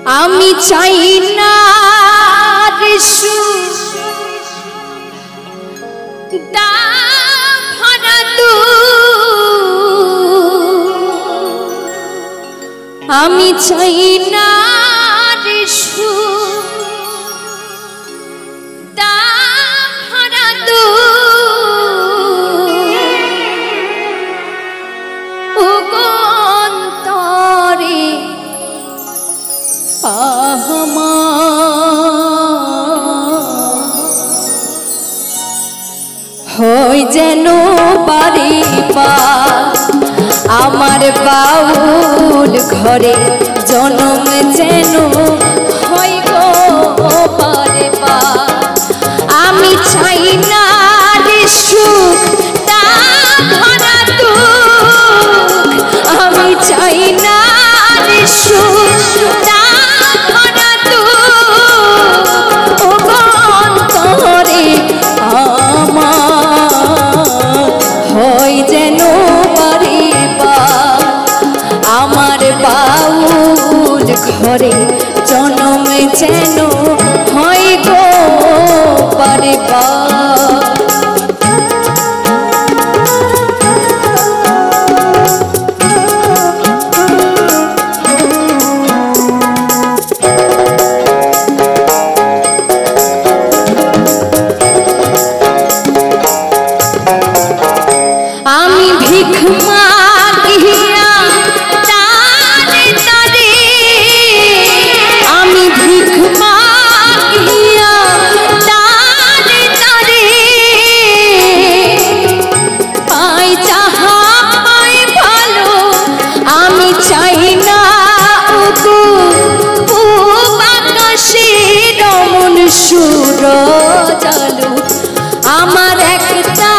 আমি চাই না আমি চাই না হই যেন বাড়ি পা আমার বাউল ঘরে জনম যেন হয় গো পারে পা আমি চাই না রে সুখ তা ভরা দুঃখ আমি চাই না রে সুখ তা ভরা দুঃখ ও অন্তরে হয় যেন পারিবা আমার বাউল ঘরে জনম যেন হয় গো পারিবা আমার একটা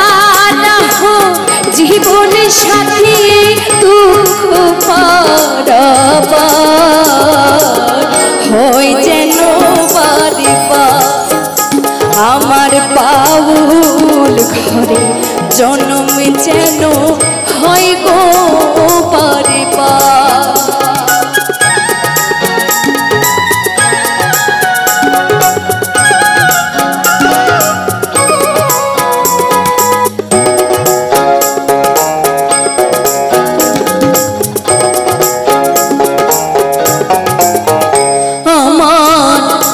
জীবন সাথী দুঃখ হয় যেন বাড়িবা আমার বাউল ঘরে জনম যেন হয় গো পারিবা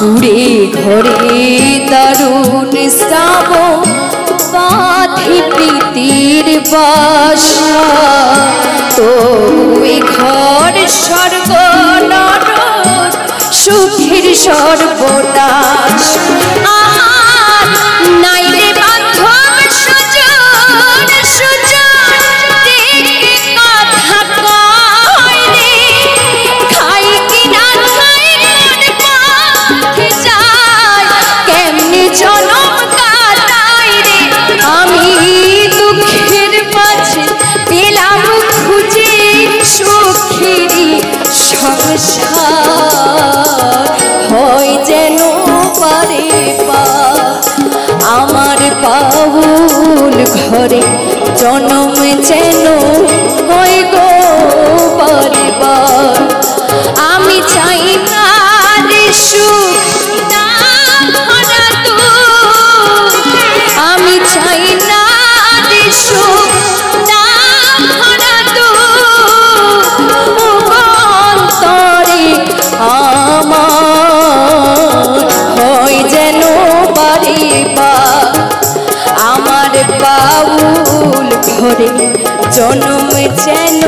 উড়ে ঘরে দারুণ শ্রাবণ বাঁধি প্রীতির বাসা তো ঘর স্বর্গ নরক সুখের সর্বনাশ আমার নাই রে বান্ধব সুজন সুজন কথা কয় রে খাই কিনা খাই কেমনি জনম কাটাই রে আমি দুঃখের মাঝে পেলাম খুঁজে সুখেরই সংসার হয় যেন পারে পা আমার বাউল ঘরে জনম যেন হয় গো পারিবা আমি চাই না রে সুখ আমি চাই না রে সুখ না ভরা দুঃখ অন্তরে আমার হয় যেন পারিবা আমার বাউল ঘরে জনম যেন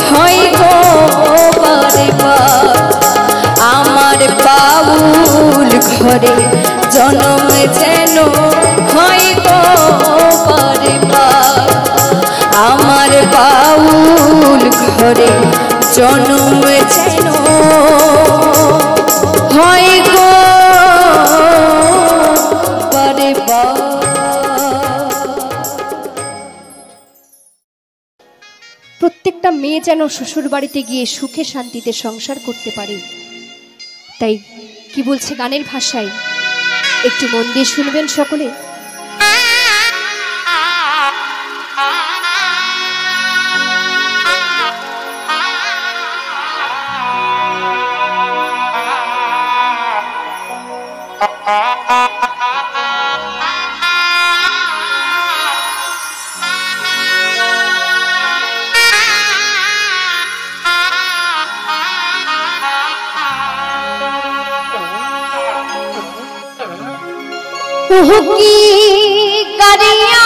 হয় গো পারিবা আমার বাউল ঘরে জনম যেন হয় গো পারিবা আমার বাউল ঘরে জনম যেন হয় গো পারিবা প্রত্যেকটা মেয়ে যেন শ্বশুর বাড়িতে গিয়ে সুখে শান্তিতে সংসার করতে পারে তাই কি বলছে গানের ভাষায় একটু মন দিয়ে শুনবেন সকলে की करिया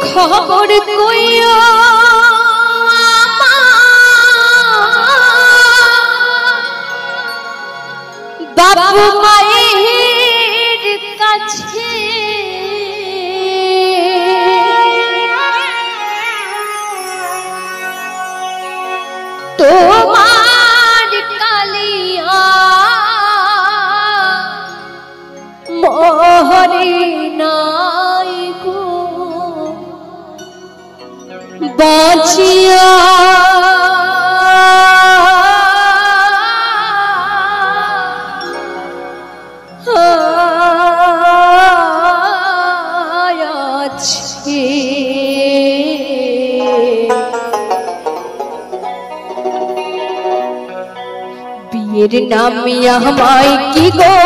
खबर कोइयो बाबू माয়ের কাছে তোমার কালিয়া মরে নাই গো বাঁচিয়া আছে বিয়ের নামে আমায় কি গো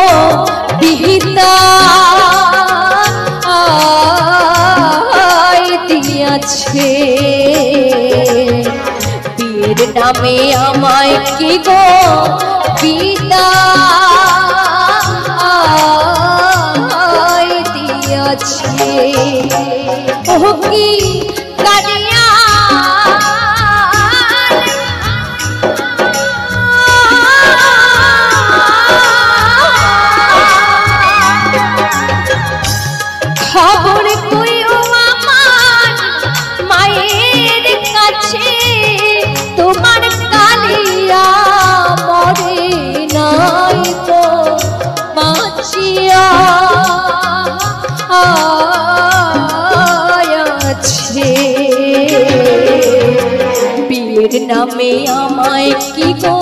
বিহিতা দিয়াছে বিয়ের নামে আমায় কি গো পিতা দিয়াছে ও কি কারিয়া খবর কইও আমার মায়ের কাছে তোমার কালিয়া মরে নাই তো বাঁচিয়া আছে বিয়ের নামে আমায় কি গো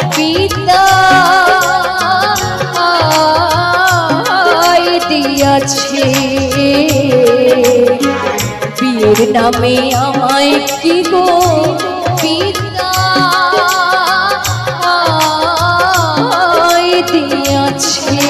পিতা দিয়াছে বিয়ের নামে আমায় কি গো পিতা দিয়াছে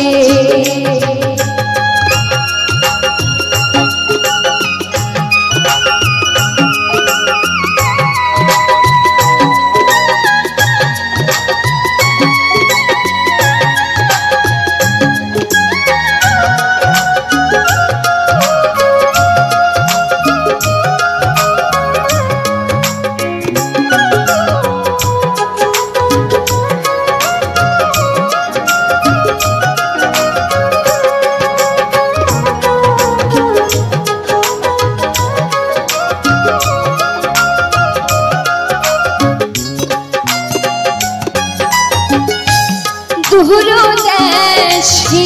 দুহরো দেশি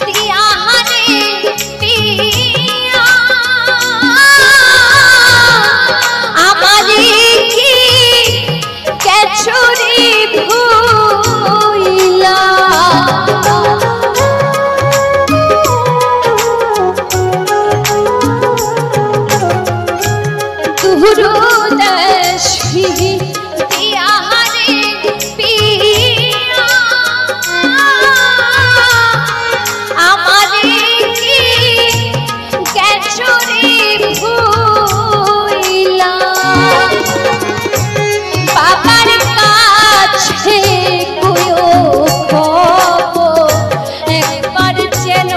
দিয়াহারে পিয়া আমারে কি কেছরি ভুইলা দুহরো দেশি দিয়াহারে পিয়া আমারে কি কেছরি ভুইলা বাবার কাছে কইও খবর একবার যেন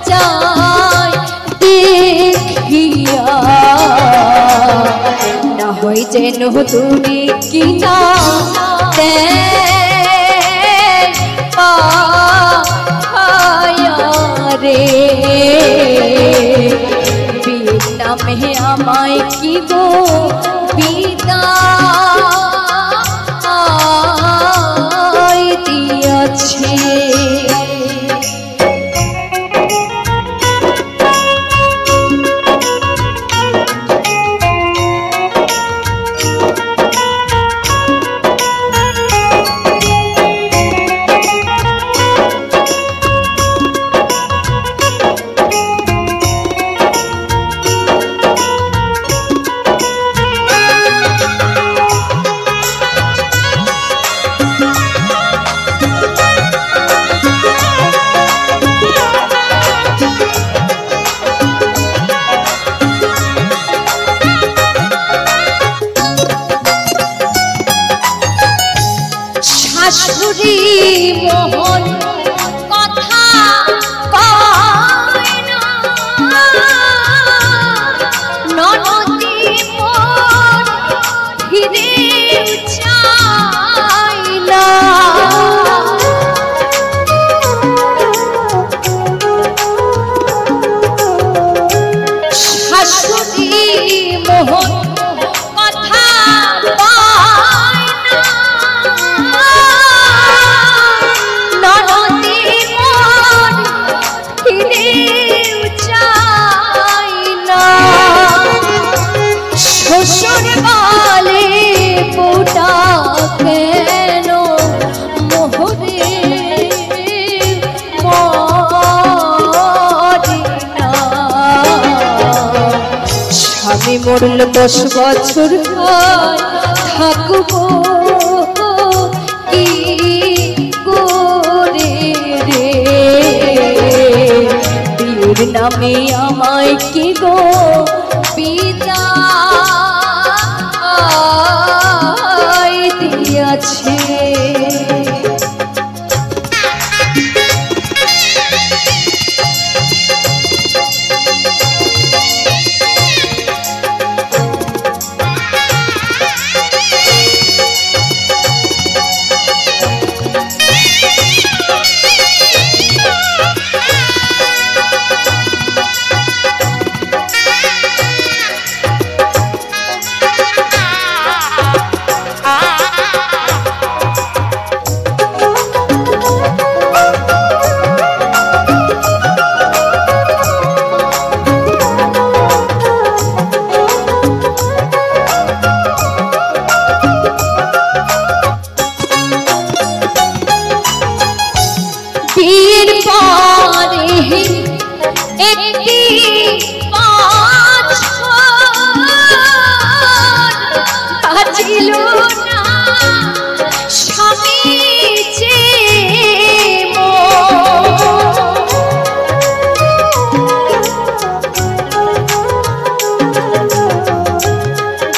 যায় দেখিয়া না হয় যেন তুমি কিনা রে বিয়ের নামে আমায় কি গো পিতা দিয়াছে শাশুড়ি মোহন কথা কয় না, ননদি মোর ফিরে চায় না। শাশুড়ি মোহন কথা পায় না, ননদি মোর ফিরে চায় না। শ্বশুর বলে বউটা কেন মোহরে মরে না। স্বামী মরল 10 বছর থাকবো কি করে রে, বিয়ের নামে আমায় কি গো বিদায় দিয়াছে। বিয়ের পরে একটি 5 বাঁচিল না স্বামী যে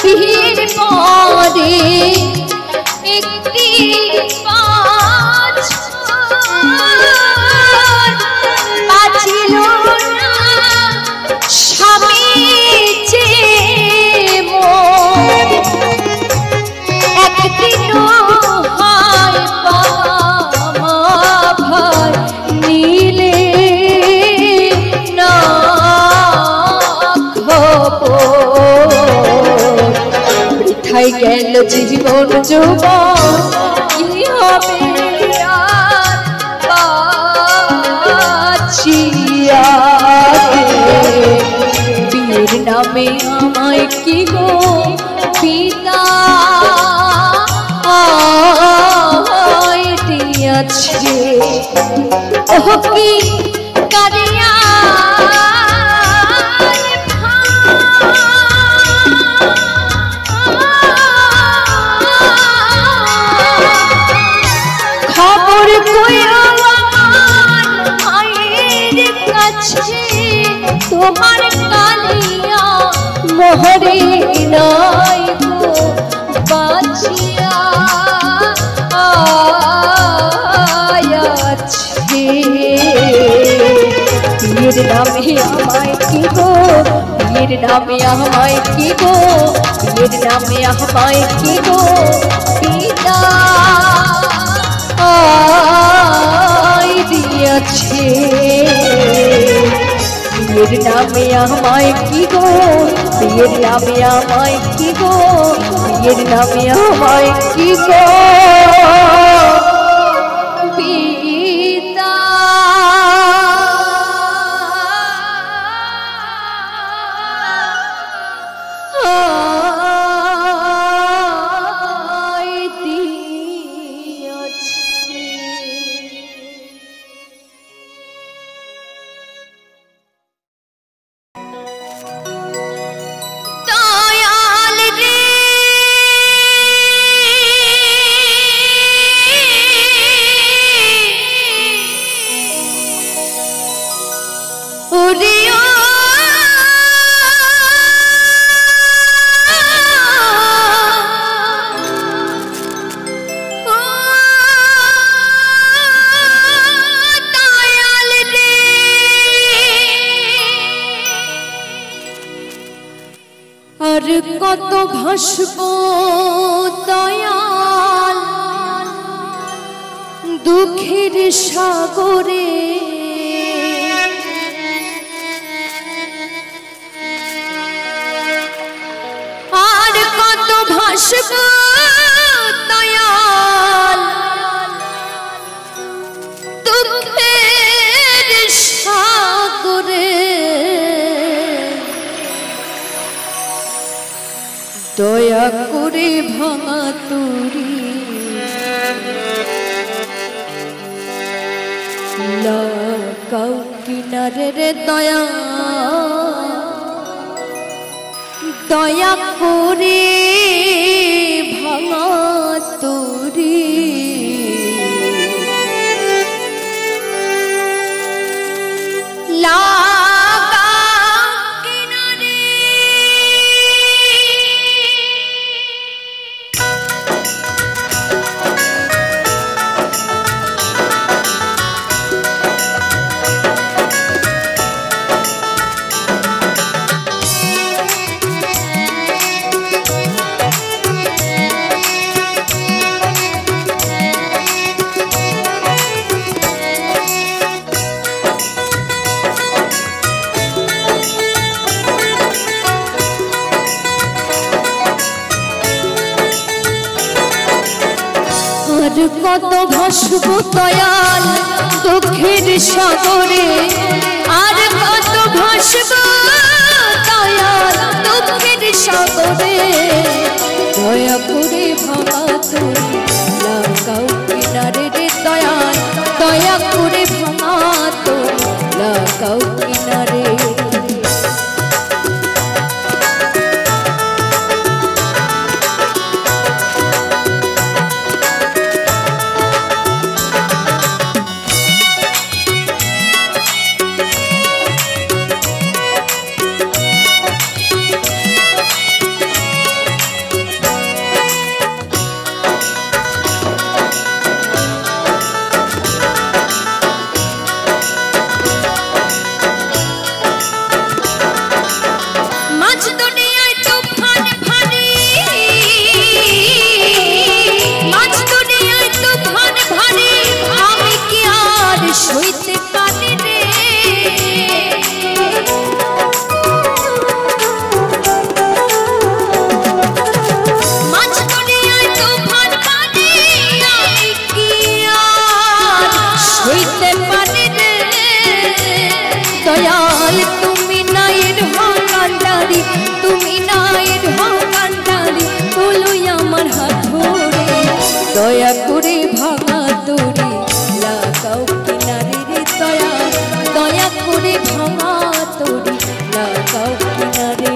বিয়ের পরে একটি 5 বাঁচিল না স্বামী যে একদিনও হয় বাবা ভাই নিলে না খবর। বৃথায় গেল জীবন যৌবন কি হবে আর বাঁচিয়া, বিয়ের নামে আমায় কি গো বিদায় দিয়াছে। ওহ কি কারিয়া খবর কইও আমার মায়ের কাছে, তোমার কালিয়া মোহরে নাই গো বাঁচিয়া আয়াছে। বিয়ের নামে আমায় কি গো, বিয়ের নামে আমায় কি গো, বিয়ের নামে আমায় কি গো বিদায় দিয়াছে। বিয়ের নামে আমায় কি গো, বিয়ের নামে আমায় কি গো, বিয়ের নামে আমায় কি গো ভাসব দয়াল দুঃখের সাগরে, আর কত ভাসব দয়াল দুঃখের সাগরে। দয়া করে ভাঙা তুরি লাগাও কিনারে রে দয়া, দয়া করে ভাঙা তুরি। কত ভাসব দয়াল দুঃখের সাগরে, আর কত ভাসব দয়াল দুঃখের সাগরে। দয়া করে ভাঙা তুরি লাগাও কিনারে রে দয়াল, দয়া করে ভাঙা তুরি লাগাও কিনারে। দয়াল তুমি নাইর ভাঙান্ডারি, তুমি নাইর ভাঙান্ডারি, তোলো আমার হাত ধরে। দয়া করে ভাঙা তুরি লাগাও কিনারে রে দয়াল, দয়া করে ভাঙা তুরি লাগাও কিনারে।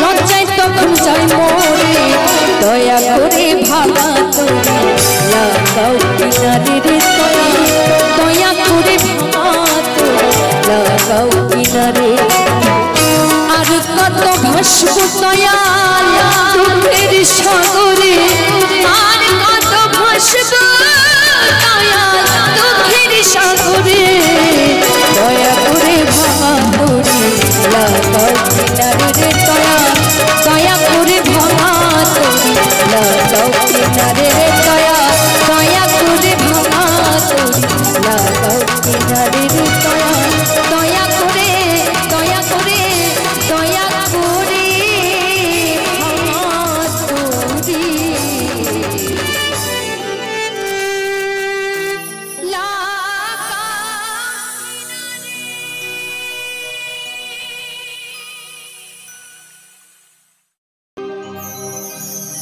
লজ্জায় তখন যাই মরে। দয়া করে ভাঙা তুরি লাগাও কিনারে রে দয়া, দয়া করে ভাঙা তুরি লাগাও কিনারে। আর কত ভাসব দয়াল দুঃখের সাগরে, আর কত ভাসব দয়াল দুঃখের সাগরে। দয়া করে ভাঙা তুরি লাগাও কিনারে রে দয়া, দয়া করে ভাঙা তুরি লাগাও কিনারে রে দয়া, দয়া করে ভাঙা তুরি লাগাও কিনারে রে দয়া, দয়া করে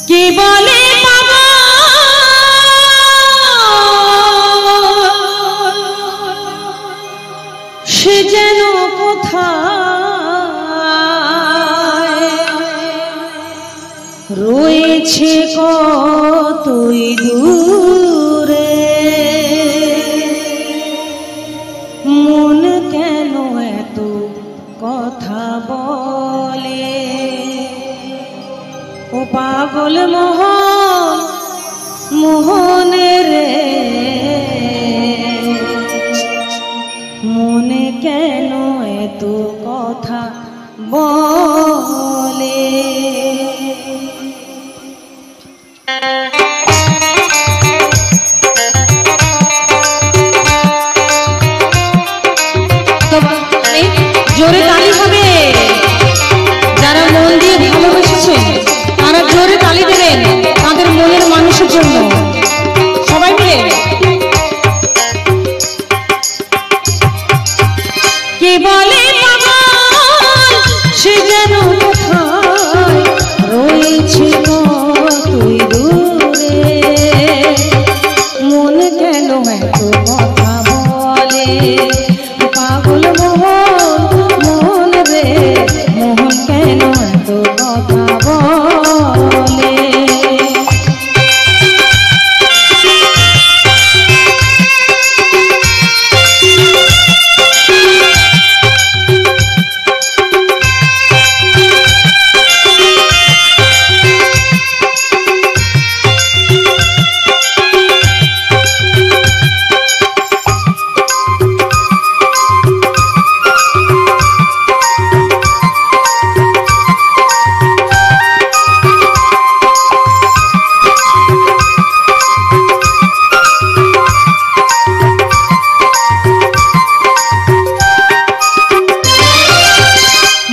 কে বলে সে যেন কোথায় রয়েছে কতই দূরে, মন কেন এত কথা বলে, ও পাগল মোহন মোহন রে, মনে কেন এত কথা বলে। জোরে তালি হবে, যারা মন দিয়ে ভালোবেসেছেন তারা জোরে তালি দেবেন তাদের মনের মানুষের জন্য, সবাই মিলে। কে বলে সে যেন কোথায় রয়েছে কতই দূরে, মন কেন এত কথা বলে, পাগল মোহন মোহন রে, মোহন কেন এত কথা বলে।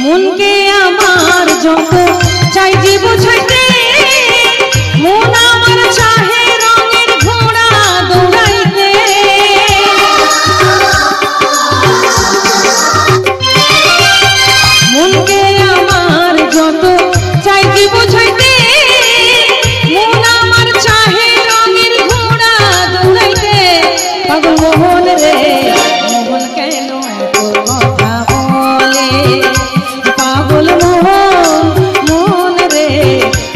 মনকে আমার যত চাই যে বোঝাইতে, মন আমার চাহে রঙের ঘোড়া দৌড়াইতে, মনকে আমার যত চাই যে বোঝাইতে, মন আমার চাহে রঙের ঘোড়া দৌড়াইতে, পাগল মোহন রে, মোহন কেন এত কথা বলে, পাগল মোহন মোহন রে,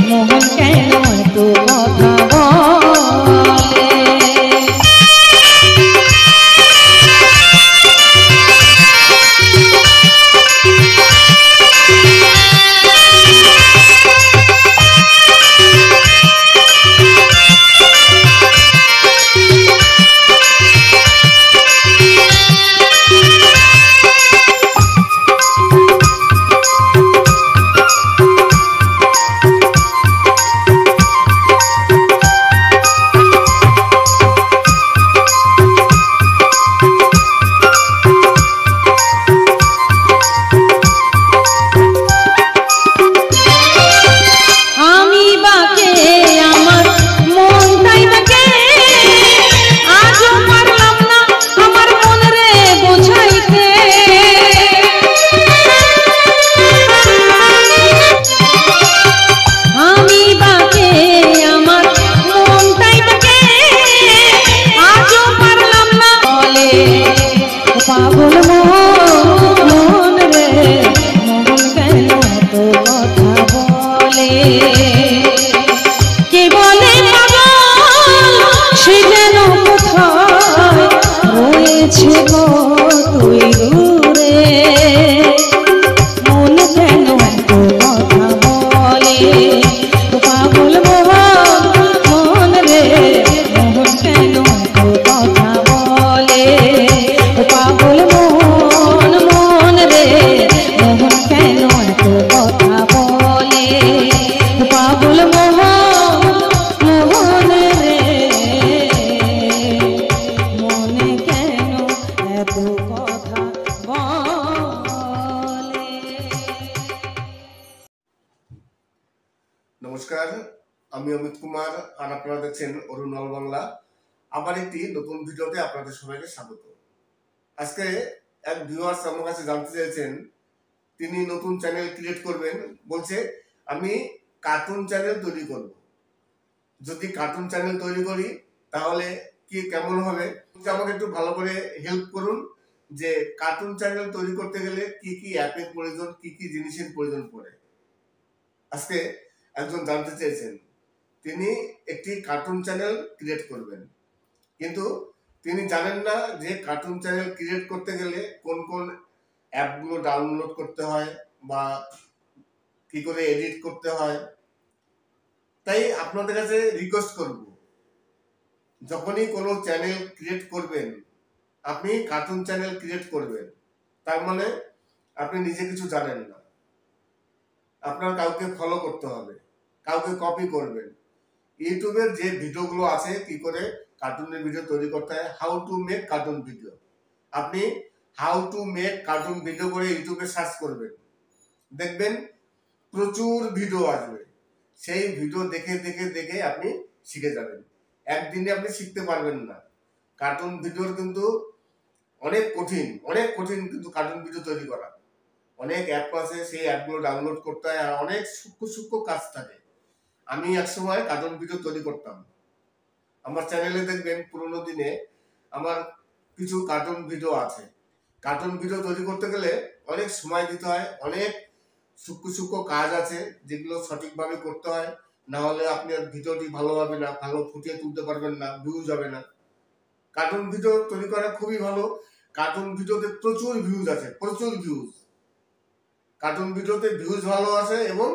মোহন কেন এত কথা বলে। পাগল মোহন রে, মোহন কেন এত কথা বলে, কে বলে পাগল সে যেন কোথায় রয়েছে কতই দূরে, মন কেন এত কথা বলে, পাগল মোহন মোহন রে, মোহন কেন এত কথা বলে, পাগল মোহন মোহন রে, মোহন কেন এত কথা বলে, পাগল মোহন মোহন রে, মনে কেন এত কথা বলে। নমস্কার, আমি অমিত কুমার আর আপনারা দেখছেন অরুণ নল বাংলা। আবার একটি নতুন ভিডিওতে আপনাদের সবাইকে স্বাগত। আজকে এক ভিউয়ার্স আমার কাছে জানতে চেয়েছেন, তিনি নতুন চ্যানেল ক্রিয়েট করবেন, বলছে আমি কার্টুন চ্যানেল তৈরি করব। যদি কার্টুন চ্যানেল তৈরি করি তাহলে কি কেমন হবে, আমাকে একটু ভালো করে হেল্প করুন যে কার্টুন চ্যানেল তৈরি করতে গেলে কি কি অ্যাপের প্রয়োজন, কি কি জিনিসের প্রয়োজন পড়ে। আজকে একজন জানতে চেয়েছেন, তিনি একটি কার্টুন চ্যানেল ক্রিয়েট করবেন, কিন্তু তিনি জানেন না যে কার্টুন চ্যানেল ক্রিয়েট করতে গেলে কোন কোন অ্যাপগুলো ডাউনলোড করতে হয় বা কি করে এডিট করতে হয়। তাই আপনাদের কাছে রিকোয়েস্ট করব, যখনই কোনো চ্যানেল ক্রিয়েট করবেন, আপনি কার্টুন চ্যানেল ক্রিয়েট করবেন, তার মানে আপনি নিজে কিছু জানেন না, আপনার কাউকে ফলো করতে হবে, কাউকে কপি করবেন। ইউটিউবের যে ভিডিওগুলো আছে কি করে কার্টুনের ভিডিও তৈরি করতে হয়, how to make cartoon video, আপনি how to make cartoon video করে ইউটিউবে সার্চ করবেন, দেখবেন প্রচুর ভিডিও আসবে। সেই ভিডিও দেখে দেখে দেখে আপনি শিখে যাবেন। একদিনে আপনি শিখতে পারবেন না। কার্টুন ভিডিওর কিন্তু অনেক কঠিন কিন্তু কার্টুন ভিডিও তৈরি করা। অনেক অ্যাপ আছে, সেই অ্যাপগুলো ডাউনলোড করতে হয়, আর অনেক সূক্ষ্ম সূক্ষ্ম কাজ থাকে। আমি একসময় কার্টুন ভিডিও তৈরি করতাম। আমার চ্যানেলে দেখবেন পুরোনো দিনে আমার কিছু কার্টুন ভিডিও আছে। কার্টুন ভিডিও তৈরি করতে গেলে অনেক সময় দিতে হয়, অনেক সূক্ষ্ম সূক্ষ্ম কাজ আছে যেগুলো সঠিকভাবে করতে হয়, না হলে আপনার ভিডিওটি ভালো হবে না, ভালো ফুটিয়ে তুলতে পারবেন না, ভিউজ হবে না। কার্টুন ভিডিও তৈরি করা খুবই ভালো। কার্টুন ভিডিওতে প্রচুর ভিউজ আছে, প্রচুর ভিউজ। কার্টুন ভিডিওতে ভিউজ ভালো আছে এবং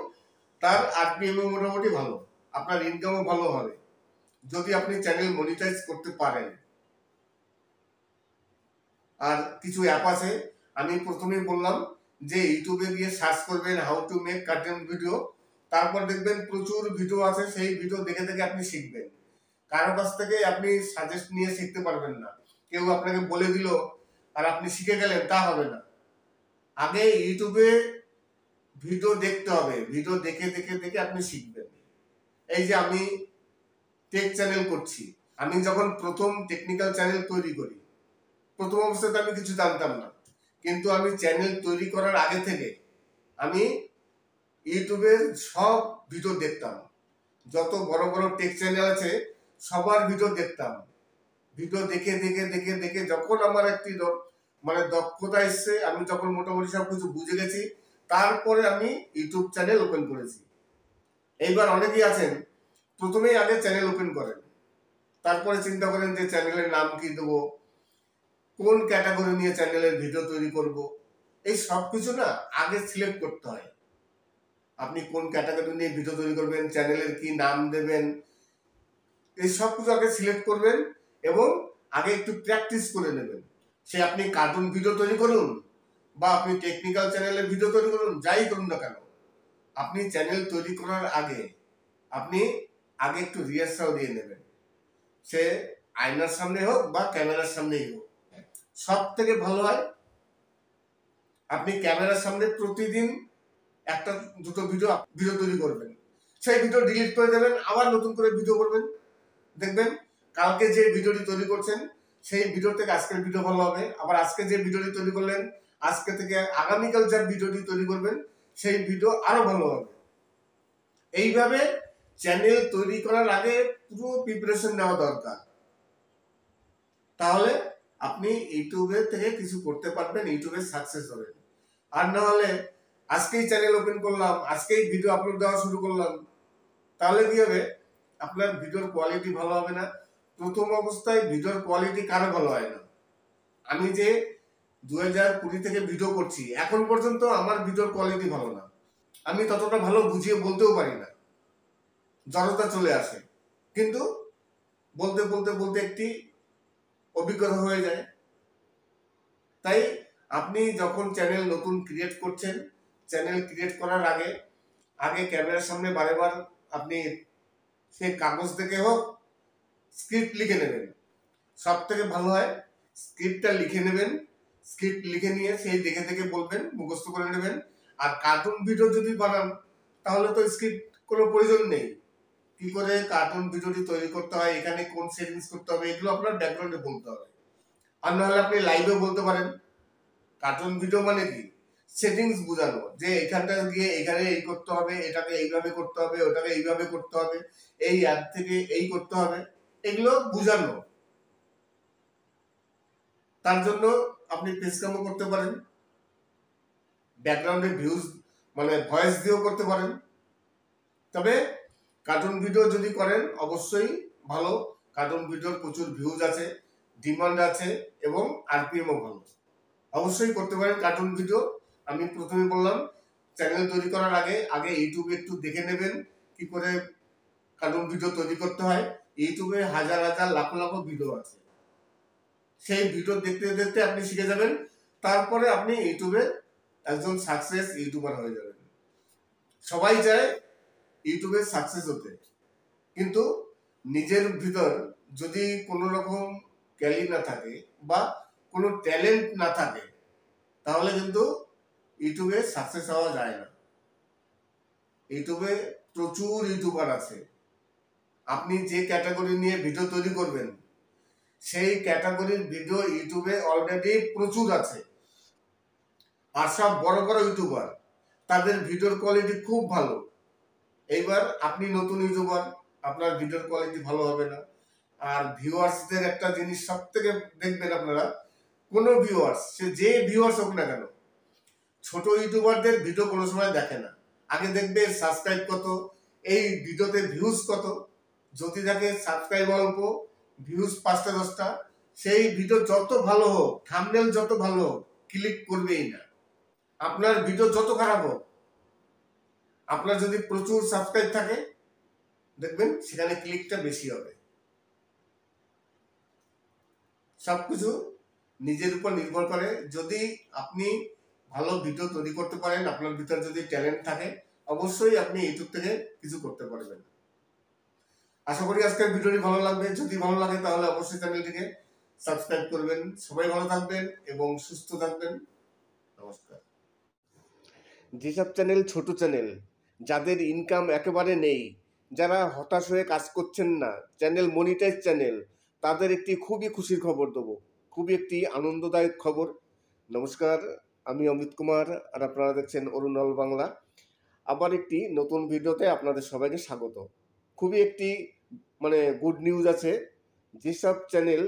তার আরপিএম মোটামুটি ভালো, আপনার ইনকামও ভালো হবে যদি আপনি চ্যানেল মনিটাইজ করতে পারেন। আর কিছু অ্যাপ আছে, আমি প্রথমেই বললাম যে ইউটিউবে গিয়ে সার্চ করবেন how to make cartoon video, তারপর দেখবেন প্রচুর ভিডিও আছে, সেই ভিডিও দেখে দেখে আপনি শিখবেন। কারো কাছ থেকে আপনি সাজেস্ট নিয়ে শিখতে পারবেন না, কেউ আপনাকে বলে দিল আর আপনি শিখে গেলেন, তা হবে না। আগে ইউটিউবে ভিডিও দেখতে হবে, ভিডিও দেখে দেখে দেখে আপনি শিখবেন। এই যে আমি টেক চ্যানেল করছি, আমি যখন প্রথম টেকনিক্যাল চ্যানেল তৈরি করি, প্রথম অবস্থাতে আমি কিছু জানতাম না, কিন্তু আমি চ্যানেল তৈরি করার আগে থেকে আমি ইউটিউবের সব ভিডিও দেখতাম। যত বড় বড় টেক চ্যানেল আছে সবার ভিডিও দেখতাম। ভিডিও দেখে দেখে দেখে দেখে যখন আমার একটি দক্ষতা এসছে, আমি যখন মোটামুটি সব কিছু বুঝে গেছি, তারপরে আমি ইউটিউব চ্যানেল ওপেন করেছি। এইবার অনেকেই আছেন প্রথমেই আগে চ্যানেল ওপেন করেন, তারপরে চিন্তা করেন যে চ্যানেলের নাম কি দেবো, কোন ক্যাটাগরি নিয়ে চ্যানেলের ভিডিও তৈরি করব। এই সব কিছু না আগে সিলেক্ট করতে হয়। আপনি কোন ক্যাটাগরি নিয়ে ভিডিও তৈরি করবেন, চ্যানেলের কি নাম দেবেন, এই সব কিছু আগে সিলেক্ট করবেন এবং আগে একটু প্র্যাকটিস করে নেবেন। সে আপনি কার্টুন ভিডিও তৈরি করুন বা আপনি টেকনিক্যাল চ্যানেলের ভিডিও তৈরি করুন, যাই করুন না কেন, আপনি চ্যানেল তৈরি করার আগে আপনি আগে একটু রিহার্সাল দিয়ে নেবেন। সে আয়নার সামনে হোক বা ক্যামেরার সামনেই হোক, সব থেকে ভালো হয় আপনি ক্যামেরার সামনে প্রতিদিন একটা দুটো ভিডিও তৈরি করবেন, সেই ভিডিও ডিলিট করে দেবেন, আবার নতুন করে ভিডিও করবেন। দেখবেন কালকে যে ভিডিওটি তৈরি করছেন সেই ভিডিও থেকে আজকের ভিডিও ভালো হবে, আবার আজকে যে ভিডিওটি তৈরি করলেন আজকে থেকে আগামীকাল যে ভিডিওটি তৈরি করবেন সেই ভিডিও আরো ভালো হবে। এইভাবে চ্যানেল তৈরি করার আগে পুরো প্রিপারেশন নেওয়া দরকার, তাহলে আপনি ইউটিউবে থেকে কিছু করতে পারবেন, ইউটিউবে সাকসেস হবেন। আর না হলে আজকেই চ্যানেল ওপেন করলাম, আজকেই ভিডিও আপলোড দেওয়া শুরু করলাম, তাহলে কি হবে, আপনার ভিডিওর কোয়ালিটি ভালো হবে না। প্রথম অবস্থায় ভিডিওর কোয়ালিটি কারো ভালো হয় না। আমি যে 2020 থেকে ভিডিও করছি, এখন পর্যন্ত আমার ভিডিওর কোয়ালিটি ভালো না। আমি ততটা ভালো বুঝিয়ে বলতেও পারি না, জড়তা চলে আসে, কিন্তু বলতে বলতে বলতে একটি অভিজ্ঞতা হয়ে যায়। তাই আপনি যখন চ্যানেল নতুন ক্রিয়েট করছেন, চ্যানেল ক্রিয়েট করার আগে আগে ক্যামেরার সামনে বারেবার আপনি সে কাগজ থেকে হোক স্ক্রিপ্ট লিখে নেবেন। সব থেকে ভালো হয় স্ক্রিপ্টটা লিখে নেবেন, স্ক্রিপ্ট লিখে নিয়ে সেই দেখে দেখে বলবেন, মুখস্থ করে নেবেন। আর কার্টুন ভিডিও যদি বানান তাহলে তো স্ক্রিপ্ট কোনো প্রয়োজন নেই। কি করে কার্টুন ভিডিওটি তৈরি করতে হয়, এখানে কোন সেটিংস করতে হবে, এগুলো আপনার ব্যাকগ্রাউন্ডে বলতে হবে। আর নাহলে আপনি লাইভেও বলতে পারেন। কার্টুন ভিডিও মানে কি, সেটিংস বোঝানো, যে এখানটা গিয়ে এখানে এই করতে হবে, এটাকে এইভাবে করতে হবে, ওটাকে এইভাবে করতে হবে, এই অ্যাপ থেকে এই করতে হবে, এগুলো বোঝানো। তার জন্য আপনি ফেস ক্যামও করতে পারেন, ব্যাকগ্রাউন্ডে ভিউজ মানে ভয়েস দিয়েও করতে পারেন। তবে কার্টুন ভিডিও যদি করেন অবশ্যই ভালো, কার্টুন ভিডিওর প্রচুর ভিউজ আছে, ডিমান্ড আছে এবং আরপিএমও ভালো, অবশ্যই করতে পারেন কার্টুন ভিডিও। আমি প্রথমে বললাম চ্যানেল তৈরি করার আগে ইউটিউবে একটু দেখে নেবেন কি করে কার্টুন ভিডিও তৈরি করতে হয়। ইউটিউবে হাজার হাজার লাখ লাখ ভিডিও আছে, সেই ভিডিও দেখতে দেখতে আপনি শিখে যাবেন, তারপরে আপনি ইউটিউবে একজন সাকসেস ইউটিউবার হয়ে যাবেন। সবাই চায় ইউটিউবে সাকসেস হতে, কিন্তু নিজের ভিতর যদি কোনো রকম ক্যালি না থাকে বা কোনো ট্যালেন্ট না থাকে তাহলে কিন্তু ইউটিউবে সাকসেস হওয়া যায় না। ইউটিউবে প্রচুর ইউটিউবার আছে, আপনি যে ক্যাটাগরি নিয়ে ভিডিও তৈরি করবেন সেই ক্যাটাগরির ভিডিও ইউটিউবে অলরেডি প্রচুর আছে। আর সব বড় বড় ইউটিউবার, তাদের ভিডিওর কোয়ালিটি খুব ভালো। এইবার আপনি নতুন ইউটিউবার, আপনার ভিডিওর কোয়ালিটি ভালো হবে না। আর ভিউয়ার্সদের একটা জিনিস সব থেকে দেখবেন আপনারা, কোনো ভিউয়ার্স, সে যে ভিউয়ার্স হোক না কেন, ছোট ইউটিউবারদের ভিডিও কোনো সময় দেখে না। আগে দেখবে সাবস্ক্রাইব কত, এই ভিডিওতে ভিউজ কত। যদি থাকে সাবস্ক্রাইব অল্প, ভিউজ 5টা 10টা, সেই ভিডিও যত ভালো হোক, থাম্বনেল যত ভালো হোক, ক্লিক করবেই না। আপনার ভিডিও যত খারাপ হোক, আপনার যদি প্রচুর সাবস্ক্রাইব থাকে দেখবেন সেখানে ক্লিকটা বেশি হবে। সবকিছু নিজের উপর নির্ভর করে। যদি আপনি ভালো ভিডিও তৈরি করতে পারেন, আপনার ভিতর যদি ট্যালেন্ট থাকে, অবশ্যই আপনি ইউটিউব থেকে কিছু করতে পারবেন। আশা করি আজকের ভিডিওটি ভালো লাগবে। যদি ভালো লাগে তাহলে অবশ্যই চ্যানেলটিকে সাবস্ক্রাইব করবেন। সবাই ভালো থাকবেন এবং সুস্থ থাকবেন। নমস্কার। যেসব চ্যানেল ছোট চ্যানেল, যাদের ইনকাম একেবারে নেই, যারা হতাশ হয়ে কাজ করছেন না, চ্যানেল মনিটাইজ চ্যানেল, তাদের একটি খুবই খুশির খবর দেবো, খুবই একটি আনন্দদায়ক খবর। নমস্কার, আমি অমিত কুমার আর আপনারা দেখছেন অরুণাল বাংলা। আবার একটি নতুন ভিডিওতে আপনাদের সবাইকে স্বাগত। খুবই একটি গুড নিউজ আছে। যেসব চ্যানেল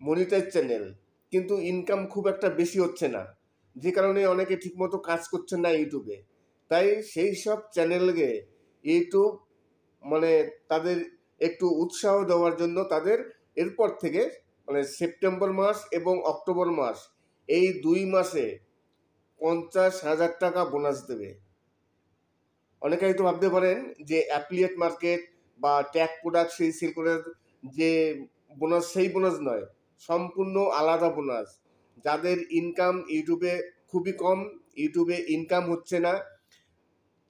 মনিটাইজ চ্যানেল কিন্তু ইনকাম খুব একটা বেশি হচ্ছে না, যে কারণে অনেকে ঠিকমতো কাজ করছেন না ইউটিউবে, তাই সেই সব চ্যানেলকে ইউটিউব তাদের একটু উৎসাহ দেওয়ার জন্য তাদের এরপর থেকে সেপ্টেম্বর মাস এবং অক্টোবর মাস, এই 2 মাসে 50,000 টাকা বোনাস দেবে। অনেকে হয়তো ভাবতে পারেন যে অ্যাফিলিয়েট মার্কেট বা ট্যাগ প্রোডাক্ট সেই সেল করে যে বোনাস, সেই বোনাস নয়, সম্পূর্ণ আলাদা বোনাস। যাদের ইনকাম ইউটিউবে খুবই কম, ইউটিউবে ইনকাম হচ্ছে না,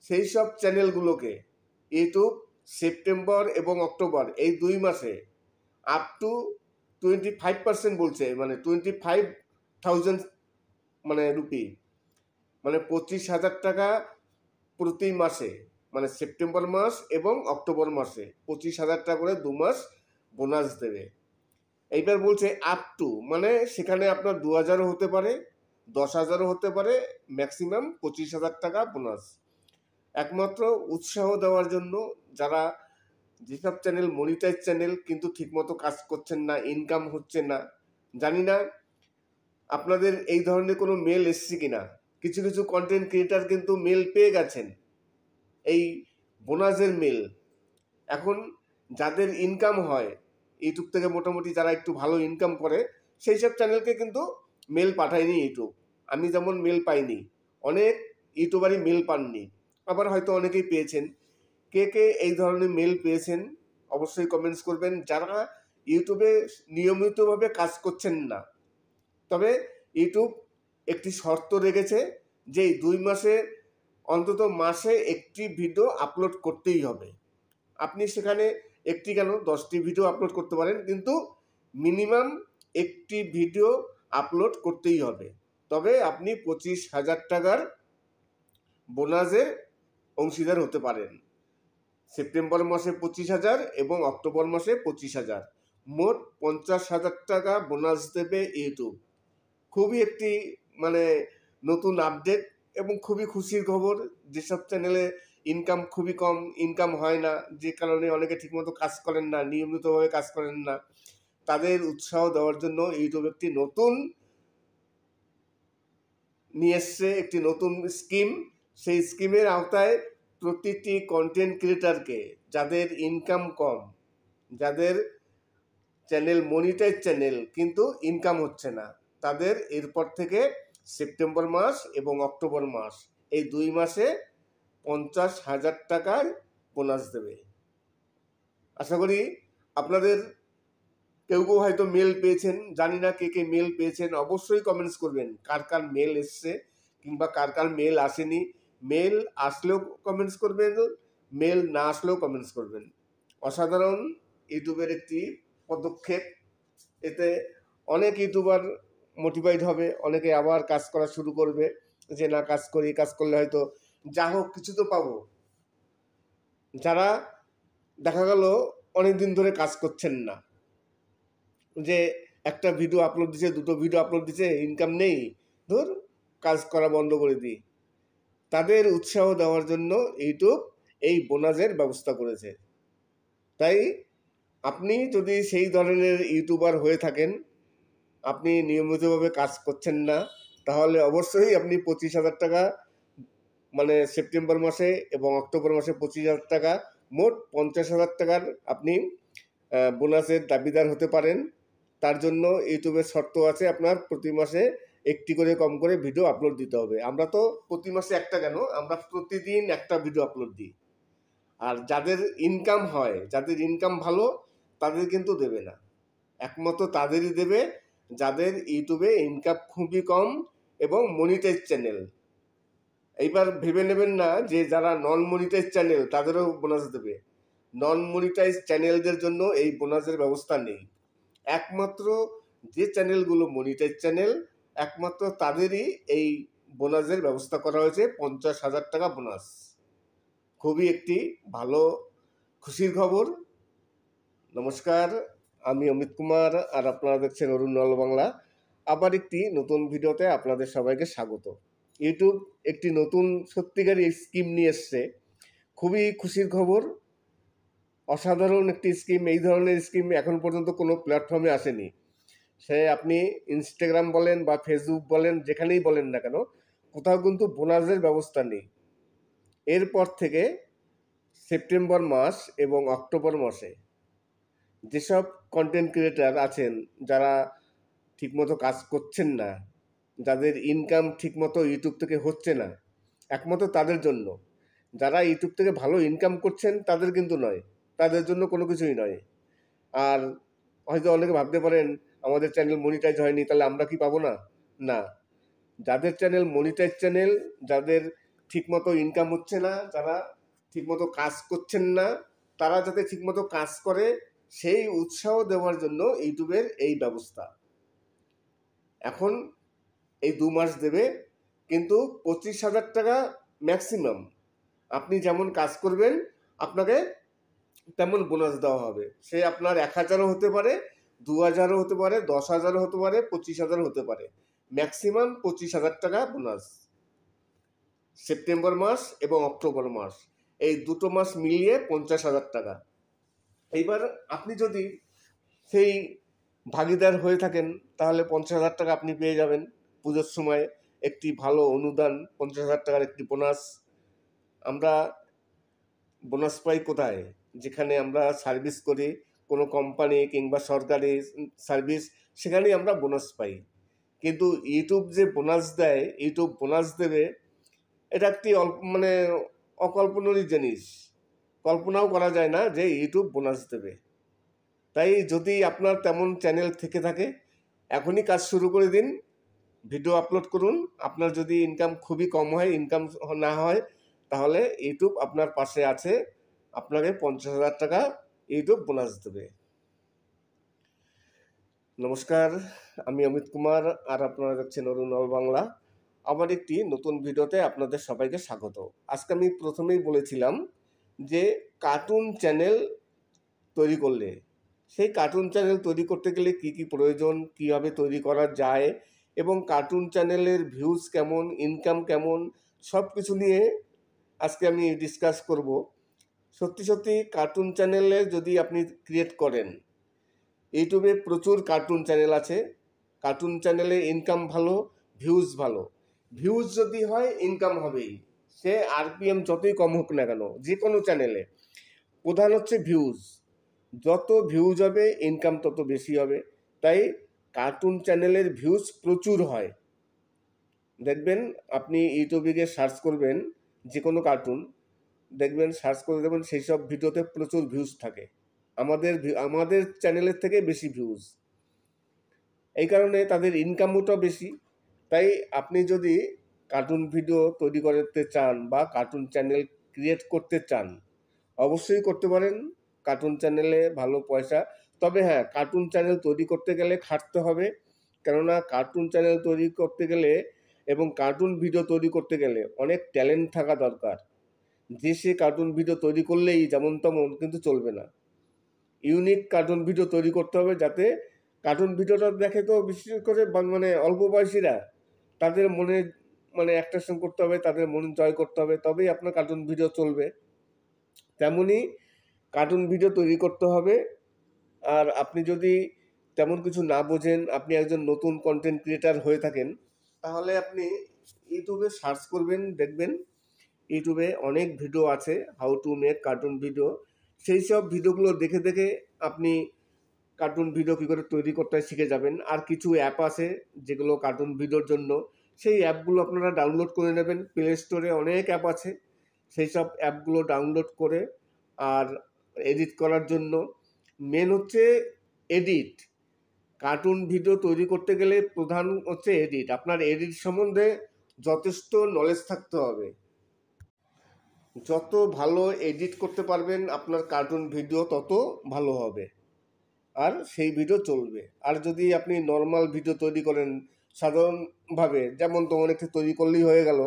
সেই সব চ্যানেলগুলোকে ইউটিউব সেপ্টেম্বর এবং অক্টোবর এই 2 মাসে আপ টু 25% বলছে, 25,000 রুপি, 25,000 টাকা প্রতি মাসে, সেপ্টেম্বর মাস এবং অক্টোবর মাসে 25,000 টাকা করে 2 মাস বোনাস দেবে। এইবার বলছে আপ টু, সেখানে আপনার 2,000ও হতে পারে, 10,000ও হতে পারে, ম্যাক্সিমাম 25,000 টাকা বোনাস। একমাত্র উৎসাহ দেওয়ার জন্য, যারা যেসব চ্যানেল মনিটাইজ চ্যানেল কিন্তু ঠিকমতো কাজ করছেন না, ইনকাম হচ্ছে না। জানি না আপনাদের এই ধরনের কোনো মেল এসছে কিনা। কিছু কিছু কন্টেন্ট ক্রিয়েটার কিন্তু মেল পেয়ে গেছেন, এই বোনাসের মেল। এখন যাদের ইনকাম হয় ইউটিউব থেকে, মোটামুটি যারা একটু ভালো ইনকাম করে, সেই সব চ্যানেলকে কিন্তু মেল পাঠায়নি ইউটিউব। আমি যেমন মেল পাইনি, অনেক ইউটিউবারই মেল পাননি, আবার হয়তো অনেকেই পেয়েছেন। কে কে এই ধরনের মেল পেয়েছেন অবশ্যই কমেন্টস করবেন। যারা ইউটিউবে নিয়মিতভাবে কাজ করছেন না, তবে ইউটিউব একটি শর্ত রেখেছে যে 2 মাসে অন্তত মাসে একটি ভিডিও আপলোড করতেই হবে। আপনি সেখানে একটি কেন 10টি ভিডিও আপলোড করতে পারেন, কিন্তু মিনিমাম একটি ভিডিও আপলোড করতেই হবে। তবে আপনি 25,000 টাকার বোনাসের অংশীদার হতে পারেন। সেপ্টেম্বর মাসে 25,000 এবং অক্টোবর মাসে 25,000, মোট 50,000 টাকা বোনাস দেবে ইউটিউব। খুবই একটি নতুন আপডেট এবং খুবই খুশির খবর। যেসব চ্যানেলে ইনকাম খুবই কম, ইনকাম হয় না, যে কারণে অনেকে ঠিকমতো কাজ করেন না, নিয়মিতভাবে কাজ করেন না, তাদের উৎসাহ দেওয়ার জন্য ইউটিউব একটি নতুন নিয়ে এসছে, একটি নতুন স্কিম। সেই স্কিমের আওতায় প্রতিটি কন্টেন্ট ক্রিয়েটারকে, যাদের ইনকাম কম, যাদের চ্যানেল মনিটাইজ চ্যানেল কিন্তু ইনকাম হচ্ছে না, তাদের এরপর থেকে সেপ্টেম্বর মাস এবং অক্টোবর মাস, এই 2 মাসে 50,000 টাকার বোনাস দেবে। আশা করি আপনাদের কেউ কেউ হয়তো মেল পেয়েছেন, জানি না কে কে মেল পেয়েছেন, অবশ্যই কমেন্টস করবেন কার কার মেল এসছে কিংবা কার কার মেল আসেনি। মেল আসলেও কমেন্টস করবেন, মেল না আসলেও কমেন্টস করবেন। অসাধারণ ইউটিউবের একটি পদক্ষেপ। এতে অনেক ইউটিউবার মোটিভেট হবে, অনেকে আবার কাজ করা শুরু করবে, যে না কাজ করি, কাজ করলে হয়তো যা হোক কিছু তো পাবো। যারা দেখা গেল অনেক দিন ধরে কাজ করছেন না, যে একটা ভিডিও আপলোড দিচ্ছে, 2টো ভিডিও আপলোড দিচ্ছে, ইনকাম নেই, ধর কাজ করা বন্ধ করে দিই, তাদের উৎসাহ দেওয়ার জন্য ইউটিউব এই বোনাসের ব্যবস্থা করেছে। তাই আপনি যদি সেই ধরনের ইউটিউবার হয়ে থাকেন, আপনি নিয়মিতভাবে কাজ করছেন না, তাহলে অবশ্যই আপনি 25,000 টাকা, মানে সেপ্টেম্বর মাসে এবং অক্টোবর মাসে 25,000 টাকা, মোট 50,000 টাকার আপনি বোনাসের দাবিদার হতে পারেন। তার জন্য ইউটিউবের শর্ত আছে, আপনার প্রতি মাসে একটি করে কম করে ভিডিও আপলোড দিতে হবে। আমরা তো প্রতি মাসে একটা কেন, আমরা প্রতিদিন একটা ভিডিও আপলোড দিই। আর যাদের ইনকাম হয়, যাদের ইনকাম ভালো, তাদের কিন্তু দেবে না, একমাত্র তাদেরই দেবে যাদের ইউটিউবে ইনকাম খুবই কম এবং মনিটাইজ চ্যানেল। এইবার ভেবে নেবেন না যে যারা নন মনিটাইজ চ্যানেল তাদেরও বোনাস দেবে। নন মনিটাইজ চ্যানেলদের জন্য এই বোনাসের ব্যবস্থা নেই। একমাত্র যে চ্যানেলগুলো মনিটাইজ চ্যানেল, একমাত্র তাদেরই এই বোনাসের ব্যবস্থা করা হয়েছে, 50,000 টাকা বোনাস। খুবই একটি ভালো খুশির খবর। নমস্কার, আমি অমিত কুমার, আর আপনারা দেখছেন অরুণ নল বাংলা। আবার একটি নতুন ভিডিওতে আপনাদের সবাইকে স্বাগত। ইউটিউব একটি নতুন সত্যিকারই স্কিম নিয়ে এসছে, খুবই খুশির খবর। অসাধারণ একটি স্কিম। এই ধরনের স্কিম এখন পর্যন্ত কোনো প্ল্যাটফর্মে আসেনি। সে আপনি ইনস্টাগ্রাম বলেন বা ফেসবুক বলেন, যেখানেই বলেন না কেন, কোথাও কিন্তু বোনাসের ব্যবস্থা নেই। এরপর থেকে সেপ্টেম্বর মাস এবং অক্টোবর মাসে যেসব কন্টেন্ট ক্রিয়েটার আছেন, যারা ঠিকমতো কাজ করছেন না, যাদের ইনকাম ঠিকমতো ইউটিউব থেকে হচ্ছে না, একমাত্র তাদের জন্য। যারা ইউটিউব থেকে ভালো ইনকাম করছেন তাদের কিন্তু নয়, তাদের জন্য কোনো কিছুই নয়। আর হয়তো অনেকে ভাবতে পারেন আমাদের চ্যানেল মনিটাইজ হয়নি, তাহলে আমরা কি পাবো না? না, যাদের চ্যানেল মনিটাইজ চ্যানেল, যাদের ঠিকমতো ইনকাম হচ্ছে না, যারা ঠিকমতো কাজ করছেন না, তারা যাতে ঠিকমতো কাজ করে সেই উৎসাহ দেওয়ার জন্য ইউটিউবের এই ব্যবস্থা। এখন এই 2 মাস দেবে, কিন্তু 25,000 টাকা ম্যাক্সিমাম। আপনি যেমন কাজ করবেন আপনাকে তেমন বোনাস দেওয়া হবে। সে আপনার 1,000ও হতে পারে, 2,000ও হতে পারে, 10,000ও হতে পারে, 25,000ও হতে পারে। ম্যাক্সিমাম 25,000 টাকা বোনাস সেপ্টেম্বর মাস এবং অক্টোবর মাস, এই 2টো মাস মিলিয়ে 50,000 টাকা। এইবার আপনি যদি সেই ভাগিদার হয়ে থাকেন, তাহলে 50,000 টাকা আপনি পেয়ে যাবেন পুজোর সময়, একটি ভালো অনুদান, 50,000 টাকার একটি বোনাস। আমরা বোনাস পাই কোথায়? যেখানে আমরা সার্ভিস করি, কোনো কোম্পানি কিংবা সরকারি সার্ভিস, সেখানেই আমরা বোনাস পাই। কিন্তু ইউটিউব যে বোনাস দেয়, ইউটিউব বোনাস দেবে, এটা একটি মানে অকল্পনীয় জিনিস। কল্পনাও করা যায় না যে ইউটিউব বোনাস দেবে। তাই যদি আপনার তেমন চ্যানেল থেকে থাকে, এখনই কাজ শুরু করে দিন, ভিডিও আপলোড করুন। আপনার যদি ইনকাম খুবই কম হয়, ইনকাম না হয়, তাহলে ইউটিউব আপনার পাশে আছে, আপনাকে 50,000 টাকা ইউটিউব বোনাস দেবে। নমস্কার, আমি অমিত কুমার, আর আপনারা দেখছেন অরুণ নল বাংলা। আবার একটি নতুন ভিডিওতে আপনাদের সবাইকে স্বাগত। আজকে আমি প্রথমেই বলেছিলাম যে কার্টুন চ্যানেল তৈরি করলে, সেই কার্টুন চ্যানেল তৈরি করতে গেলে কি কি প্রয়োজন, কীভাবে তৈরি করা যায়, এবং কার্টুন চ্যানেলের ভিউজ কেমন, ইনকাম কেমন, সব কিছু নিয়ে আজকে আমি ডিসকাস করব। সত্যি সত্যি কার্টুন চ্যানেলে যদি আপনি ক্রিয়েট করেন, ইউটিউবে প্রচুর কার্টুন চ্যানেল আছে, কার্টুন চ্যানেলে ইনকাম ভালো, ভিউজ ভালো। ভিউজ যদি হয় ইনকাম হবেই, সে আরপিএম যতই কম হোক না কেন, যে কোনো চ্যানেলে প্রধান হচ্ছে ভিউজ। যত ভিউজ হবে ইনকাম তত বেশি হবে। তাই কার্টুন চ্যানেলের ভিউজ প্রচুর হয়। দেখবেন আপনি ইউটিউবে গিয়ে সার্চ করবেন যে কোনো কার্টুন, দেখবেন সার্চ করে দেবেন সেই সব ভিডিওতে প্রচুর ভিউজ থাকে। আমাদের চ্যানেলের থেকে বেশি ভিউজ, এই কারণে তাদের ইনকামটাও বেশি। তাই আপনি যদি কার্টুন ভিডিও তৈরি করতে চান বা কার্টুন চ্যানেল ক্রিয়েট করতে চান, অবশ্যই করতে পারেন। কার্টুন চ্যানেলে ভালো পয়সা। তবে হ্যাঁ, কার্টুন চ্যানেল তৈরি করতে গেলে খাটতে হবে, কেননা কার্টুন চ্যানেল তৈরি করতে গেলে এবং কার্টুন ভিডিও তৈরি করতে গেলে অনেক ট্যালেন্ট থাকা দরকার। যে সে কার্টুন ভিডিও তৈরি করলেই যেমন তেমন কিন্তু চলবে না। ইউনিক কার্টুন ভিডিও তৈরি করতে হবে, যাতে কার্টুন ভিডিওটা দেখে তো বিশেষ করে মানে অল্প বয়সীরা, তাদের মনে অ্যাট্রাকশন করতে হবে, তাদের মন জয় করতে হবে, তবেই আপনার কার্টুন ভিডিও চলবে। তেমনই কার্টুন ভিডিও তৈরি করতে হবে। আর আপনি যদি তেমন কিছু না বোঝেন, আপনি একজন নতুন কন্টেন্ট ক্রিয়েটার হয়ে থাকেন, তাহলে আপনি ইউটিউবে সার্চ করবেন, দেখবেন ইউটিউবে অনেক ভিডিও আছে how to make cartoon video. সেই সব ভিডিওগুলো দেখে দেখে আপনি কার্টুন ভিডিও কী করে তৈরি করতে হয় শিখে যাবেন। আর কিছু অ্যাপ আছে যেগুলো কার্টুন ভিডিওর জন্য, সেই অ্যাপগুলো আপনারা ডাউনলোড করে নেবেন। প্লে স্টোরে অনেক অ্যাপ আছে, সেই সব অ্যাপগুলো ডাউনলোড করে, আর এডিট করার জন্য মেন হচ্ছে এডিট। কার্টুন ভিডিও তৈরি করতে গেলে প্রধান হচ্ছে এডিট। আপনার এডিট সম্বন্ধে যথেষ্ট নলেজ থাকতে হবে। যত ভালো এডিট করতে পারবেন আপনার কার্টুন ভিডিও তত ভালো হবে, আর সেই ভিডিও চলবে। আর যদি আপনি নর্মাল ভিডিও তৈরি করেন সাধারণভাবে, যেমন তেমন একটু তৈরি করলেই হয়ে গেল,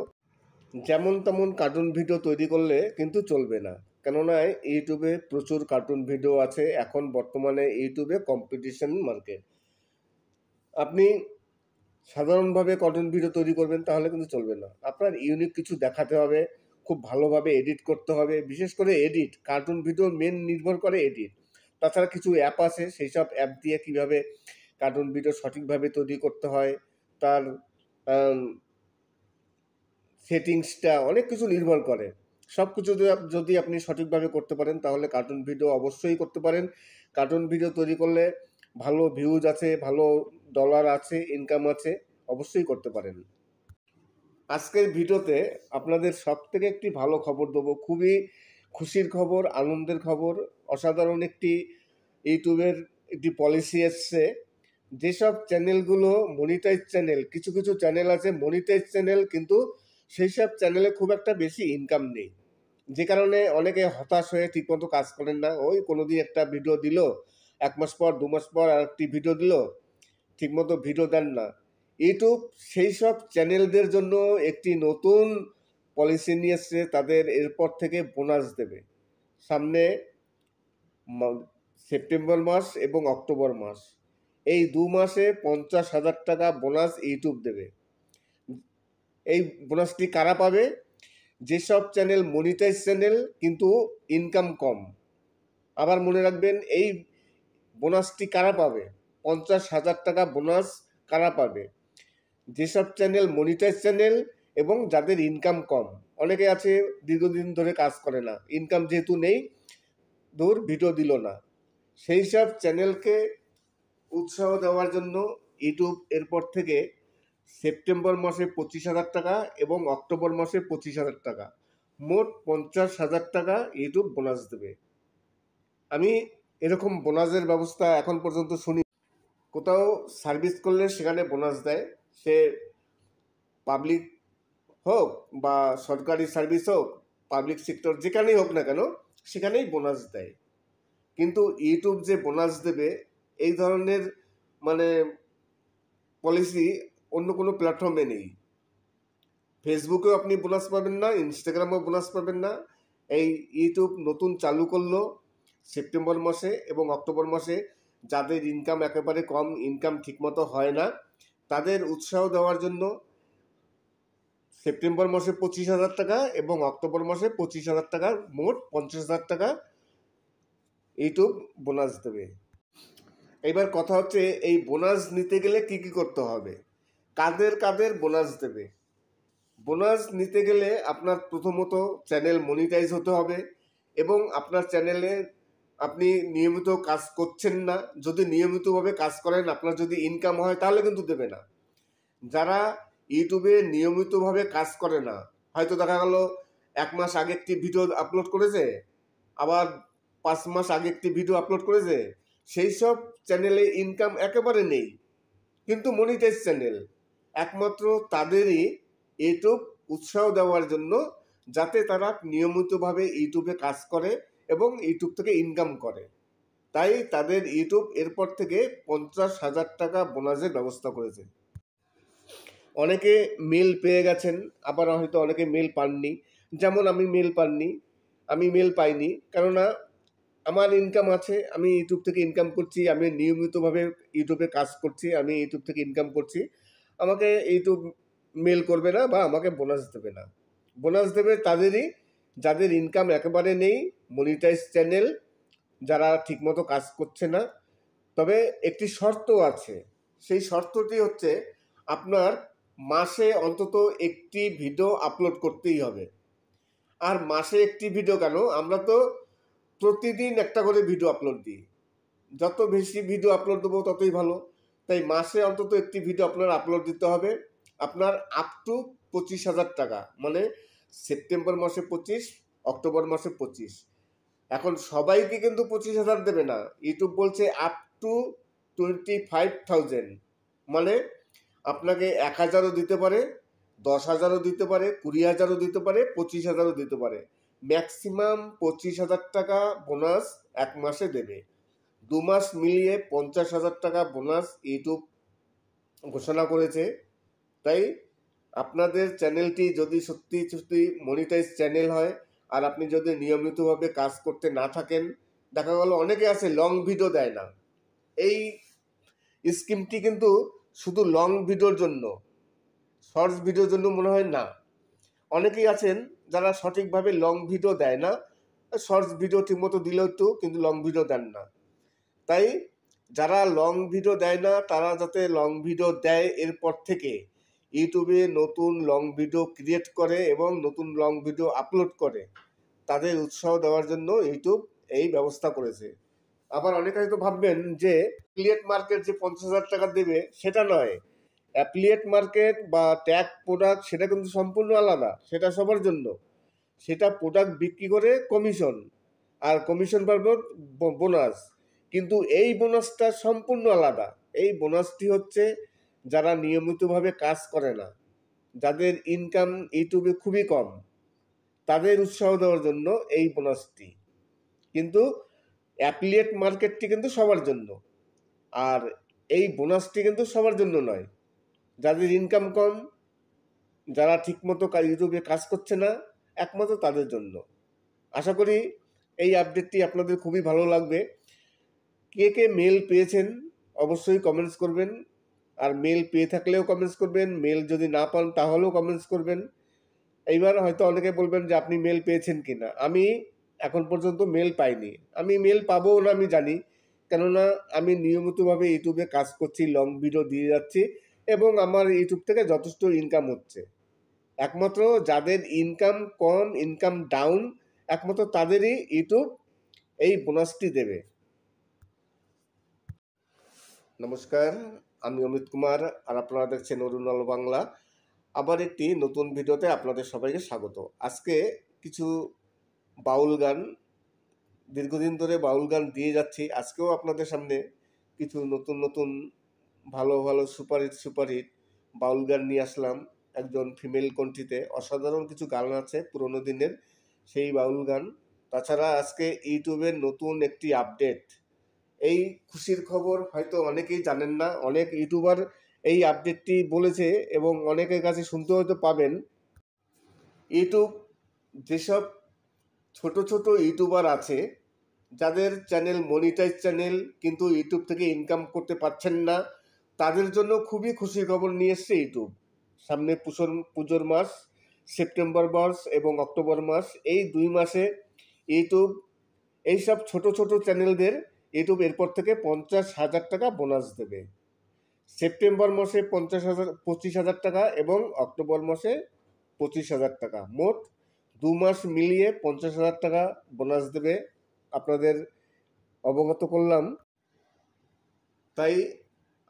যেমন তেমন কার্টুন ভিডিও তৈরি করলে কিন্তু চলবে না। কেননা ইউটিউবে প্রচুর কার্টুন ভিডিও আছে। এখন বর্তমানে ইউটিউবে কম্পিটিশন মার্কেট। আপনি সাধারণভাবে কার্টুন ভিডিও তৈরি করবেন তাহলে কিন্তু চলবে না, আপনার ইউনিক কিছু দেখাতে হবে, খুব ভালোভাবে এডিট করতে হবে। বিশেষ করে এডিট, কার্টুন ভিডিও মেন নির্ভর করে এডিট। তাছাড়া কিছু অ্যাপ আছে, সেই সব অ্যাপ দিয়ে কীভাবে কার্টুন ভিডিও সঠিকভাবে তৈরি করতে হয়, তার সেটিংসটা অনেক কিছু নির্ভর করে। সব কিছু যদি আপনি সঠিকভাবে করতে পারেন তাহলে কার্টুন ভিডিও অবশ্যই করতে পারেন। কার্টুন ভিডিও তৈরি করলে ভালো ভিউজ আছে, ভালো ডলার আছে, ইনকাম আছে, অবশ্যই করতে পারেন। আজকের ভিডিওতে আপনাদের সব থেকে একটি ভালো খবর দেবো, খুবই খুশির খবর, আনন্দের খবর। অসাধারণ একটি ইউটিউবের একটি পলিসি এসছে। যেসব চ্যানেলগুলো মনিটাইজ চ্যানেল, কিছু কিছু চ্যানেল আছে মনিটাইজ চ্যানেল, কিন্তু সেই সব চ্যানেলে খুব একটা বেশি ইনকাম নেই, যে কারণে অনেকে হতাশ হয়ে ঠিকমতো কাজ করেন না। ওই কোনো দিন একটা ভিডিও দিল, 1 মাস পর 2 মাস পর আর একটি ভিডিও দিল, ঠিকমতো ভিডিও দেন না। ইউটিউব সেই সব চ্যানেলদের জন্য একটি নতুন পলিসি নিয়ে এসছে, তাদের এরপর থেকে বোনাস দেবে। সামনে সেপ্টেম্বর মাস এবং অক্টোবর মাস, এই 2 মাসে 50,000 টাকা বোনাস ইউটিউব দেবে। এই বোনাসটি কারা পাবে? যেসব চ্যানেল মনিটাইজ চ্যানেল কিন্তু ইনকাম কম। আবার মনে রাখবেন, এই বোনাসটি কারা পাবে? 50,000 টাকা বোনাস কারা পাবে? যেসব চ্যানেল মনিটাইজ চ্যানেল এবং যাদের ইনকাম কম। অনেকে আছে দীর্ঘদিন ধরে কাজ করে না, ইনকাম যেহেতু নেই, দূর ভিডিও দিল না। সেই সব চ্যানেলকে উৎসাহ দেওয়ার জন্য ইউটিউব এরপর থেকে সেপ্টেম্বর মাসে 25,000 টাকা এবং অক্টোবর মাসে 25,000 টাকা, মোট 50,000 টাকা ইউটিউব বোনাস দেবে। আমি এরকম বোনাসের ব্যবস্থা এখন পর্যন্ত শুনি। কোথাও সার্ভিস করলে সেখানে বোনাস দেয়, সে পাবলিক হোক বা সরকারি সার্ভিস হোক, পাবলিক সেক্টর যেখানেই হোক না কেন, সেখানেই বোনাস দেয়। কিন্তু ইউটিউব যে বোনাস দেবে এই ধরনের পলিসি অন্য কোনো প্ল্যাটফর্মে নেই। ফেসবুকেও আপনি বোনাস পাবেন না, ইনস্টাগ্রামেও বোনাস পাবেন না। এই ইউটিউব নতুন চালু করলো সেপ্টেম্বর মাসে এবং অক্টোবর মাসে। যাদের ইনকাম একেবারে কম, ইনকাম ঠিকমতো হয় না, তাদের উৎসাহ দেওয়ার জন্য সেপ্টেম্বর মাসে 25,000 টাকা এবং অক্টোবর মাসে 25,000 টাকা, মোট 50,000 টাকা ইউটিউব বোনাস দেবে। এবার কথা হচ্ছে এই বোনাস নিতে গেলে কি কি করতে হবে, কাদের কাদের বোনাস দেবে। বোনাস নিতে গেলে আপনার প্রথমত চ্যানেল মনিটাইজ হতে হবে এবং আপনার চ্যানেলে আপনি নিয়মিত কাজ করছেন না। যদি নিয়মিতভাবে কাজ করেন, আপনার যদি ইনকাম হয়, তাহলে কিন্তু দেবে না। যারা ইউটিউবে নিয়মিতভাবে কাজ করে না, হয়তো দেখা গেল 1 মাস আগে একটি ভিডিও আপলোড করেছে, আবার 5 মাস আগে একটি ভিডিও আপলোড করেছে, সেই সব চ্যানেলে ইনকাম একেবারে নেই, কিন্তু মনিটাইজ চ্যানেল, একমাত্র তাদেরই ইউটিউব উৎসাহ দেওয়ার জন্য, যাতে তারা নিয়মিতভাবে ইউটিউবে কাজ করে এবং ইউটিউব থেকে ইনকাম করে। তাই তাদের ইউটিউব এরপর থেকে 50,000 টাকা বোনাসের ব্যবস্থা করেছে। অনেকে মেল পেয়ে গেছেন, আবার হয়তো অনেকে মেল পাননি। যেমন আমি মেল পাইনি, কেননা আমার ইনকাম আছে, আমি ইউটিউব থেকে ইনকাম করছি, আমি নিয়মিতভাবে ইউটিউবে কাজ করছি, আমি ইউটিউব থেকে ইনকাম করছি। আমাকে ইউটিউব মেল করবে না বা আমাকে বোনাস দেবে না। বোনাস দেবে তাদেরই যাদের ইনকাম একেবারে নেই, মনিটাইজ চ্যানেল, যারা ঠিকমতো কাজ করছে না। তবে একটি শর্ত আছে, সেই শর্তটি হচ্ছে আপনার মাসে অন্তত একটি ভিডিও আপলোড করতেই হবে। আর মাসে একটি ভিডিও কেন, আমরা তো প্রতিদিন একটা করে ভিডিও আপলোড দিই, যত বেশি ভিডিও আপলোড দেবো ততই ভালো। তাই মাসে অন্তত একটি ভিডিও আপনার আপলোড দিতে হবে। আপনার আপ টু 25,000 টাকা, মানে সেপ্টেম্বর মাসে 25, অক্টোবর মাসে 25। এখন সবাইকে কিন্তু 25,000 দেবে না, ইউটিউব বলছে আপ টু 25,000, মানে আপনাকে 1,000ও দিতে পারে, 10,000ও দিতে পারে, 20,000ও দিতে পারে, 25,000ও দিতে পারে। ম্যাক্সিমাম 25,000 টাকা বোনাস 1 মাসে দেবে। 2 মাস মিলিয়ে 50,000 টাকা বোনাস ইউটিউব ঘোষণা করেছে। তাই আপনাদের চ্যানেলটি যদি সত্যি সত্যি মনিটাইজ চ্যানেল হয়, আর আপনি যদি নিয়মিতভাবে কাজ করতে না থাকেন, দেখা গেল অনেকে আছে লং ভিডিও দেয় না। এই স্কিমটি কিন্তু শুধু লং ভিডিওর জন্য, শর্টস ভিডিওর জন্য মনে হয় না। অনেকেই আছেন যারা সঠিকভাবে লং ভিডিও দেয় না, শর্টস ভিডিও ঠিকমতো দিলেও তো, কিন্তু লং ভিডিও দেন না। তাই যারা লং ভিডিও দেয় না, তারা যাতে লং ভিডিও দেয়, এরপর থেকে ইউটিউবে নতুন লং ভিডিও ক্রিয়েট করে এবং নতুন লং ভিডিও আপলোড করে, তাদের উৎসাহ দেওয়ার জন্য ইউটিউব এই ব্যবস্থা করেছে। আবার অনেকে হয়তো ভাববেন যে অ্যাফিলিয়েট মার্কেট যে 50,000 টাকা দেবে, সেটা নয়। অ্যাফিলিয়েট মার্কেট বা ট্যাগ প্রোডাক্ট, সেটা কিন্তু সম্পূর্ণ আলাদা, সেটা সবার জন্য। সেটা প্রোডাক্ট বিক্রি করে কমিশন, আর কমিশন পাবে বোনাস। কিন্তু এই বোনাসটা সম্পূর্ণ আলাদা। এই বোনাসটি হচ্ছে যারা নিয়মিতভাবে কাজ করে না, যাদের ইনকাম ইউটিউবে খুবই কম, তাদের উৎসাহ দেওয়ার জন্য এই বোনাসটি। কিন্তু অ্যাফিলিয়েট মার্কেটটি কিন্তু সবার জন্য, আর এই বোনাসটি কিন্তু সবার জন্য নয়। যাদের ইনকাম কম, যারা ঠিকমতো ইউটিউবে কাজ করছে না, একমাত্র তাদের জন্য। আশা করি এই আপডেটটি আপনাদের খুবই ভালো লাগবে। কে কে মেল পেয়েছেন অবশ্যই কমেন্টস করবেন, আর মেল পেয়ে থাকলেও কমেন্টস করবেন, মেল যদি না পান তাহলেও কমেন্টস করবেন। এইবার হয়তো অনেকে বলবেন যে আপনি মেল পেয়েছেন কিনা। আমি এখন পর্যন্ত মেল পাইনি, আমি মেল পাবো না আমি জানি, কেননা আমি নিয়মিতভাবে ইউটিউবে কাজ করছি, লং ভিডিও দিয়ে যাচ্ছি এবং আমার ইউটিউব থেকে যথেষ্ট ইনকাম হচ্ছে। একমাত্র যাদের ইনকাম কম, ইনকাম ডাউন, একমাত্র তাদেরই ইউটিউব এই বোনাসটি দেবে। নমস্কার, আমি অমিত কুমার, আর আপনারা দেখছেন অরুণাল বাংলা। আবার একটি নতুন ভিডিওতে আপনাদের সবাইকে স্বাগত। আজকে কিছু বাউল গান, দীর্ঘদিন ধরে বাউল গান দিয়ে যাচ্ছি, আজকেও আপনাদের সামনে কিছু নতুন নতুন ভালো ভালো সুপারহিট বাউল গান নিয়ে আসলাম। একজন ফিমেল কণ্ঠীতে অসাধারণ কিছু গান আছে পুরোনো দিনের, সেই বাউল গান। তাছাড়া আজকে ইউটিউবের নতুন একটি আপডেট, এই খুশির খবর হয়তো অনেকেই জানেন না, অনেক ইউটিউবার এই আপডেটটি বলেছে এবং অনেকের কাছে শুনতে হয়তো পাবেন। ইউটিউব যেসব ছোট ছোট ইউটিউবার আছে, যাদের চ্যানেল মনিটাইজ চ্যানেল, কিন্তু ইউটিউব থেকে ইনকাম করতে পারছেন না, তাদের জন্য খুবই খুশির খবর নিয়ে এসছে ইউটিউব। সামনে পুজোর মাস, সেপ্টেম্বর মাস এবং অক্টোবর মাস, এই 2 মাসে ইউটিউব এইসব ছোট ছোট চ্যানেলদের ইউটিউব এরপর থেকে 50,000 টাকা বোনাস দেবে। সেপ্টেম্বর মাসে 25,000 টাকা এবং অক্টোবর মাসে 25,000 টাকা, মোট 2 মাস মিলিয়ে 50,000 টাকা বোনাস দেবে। আপনাদের অবগত করলাম। তাই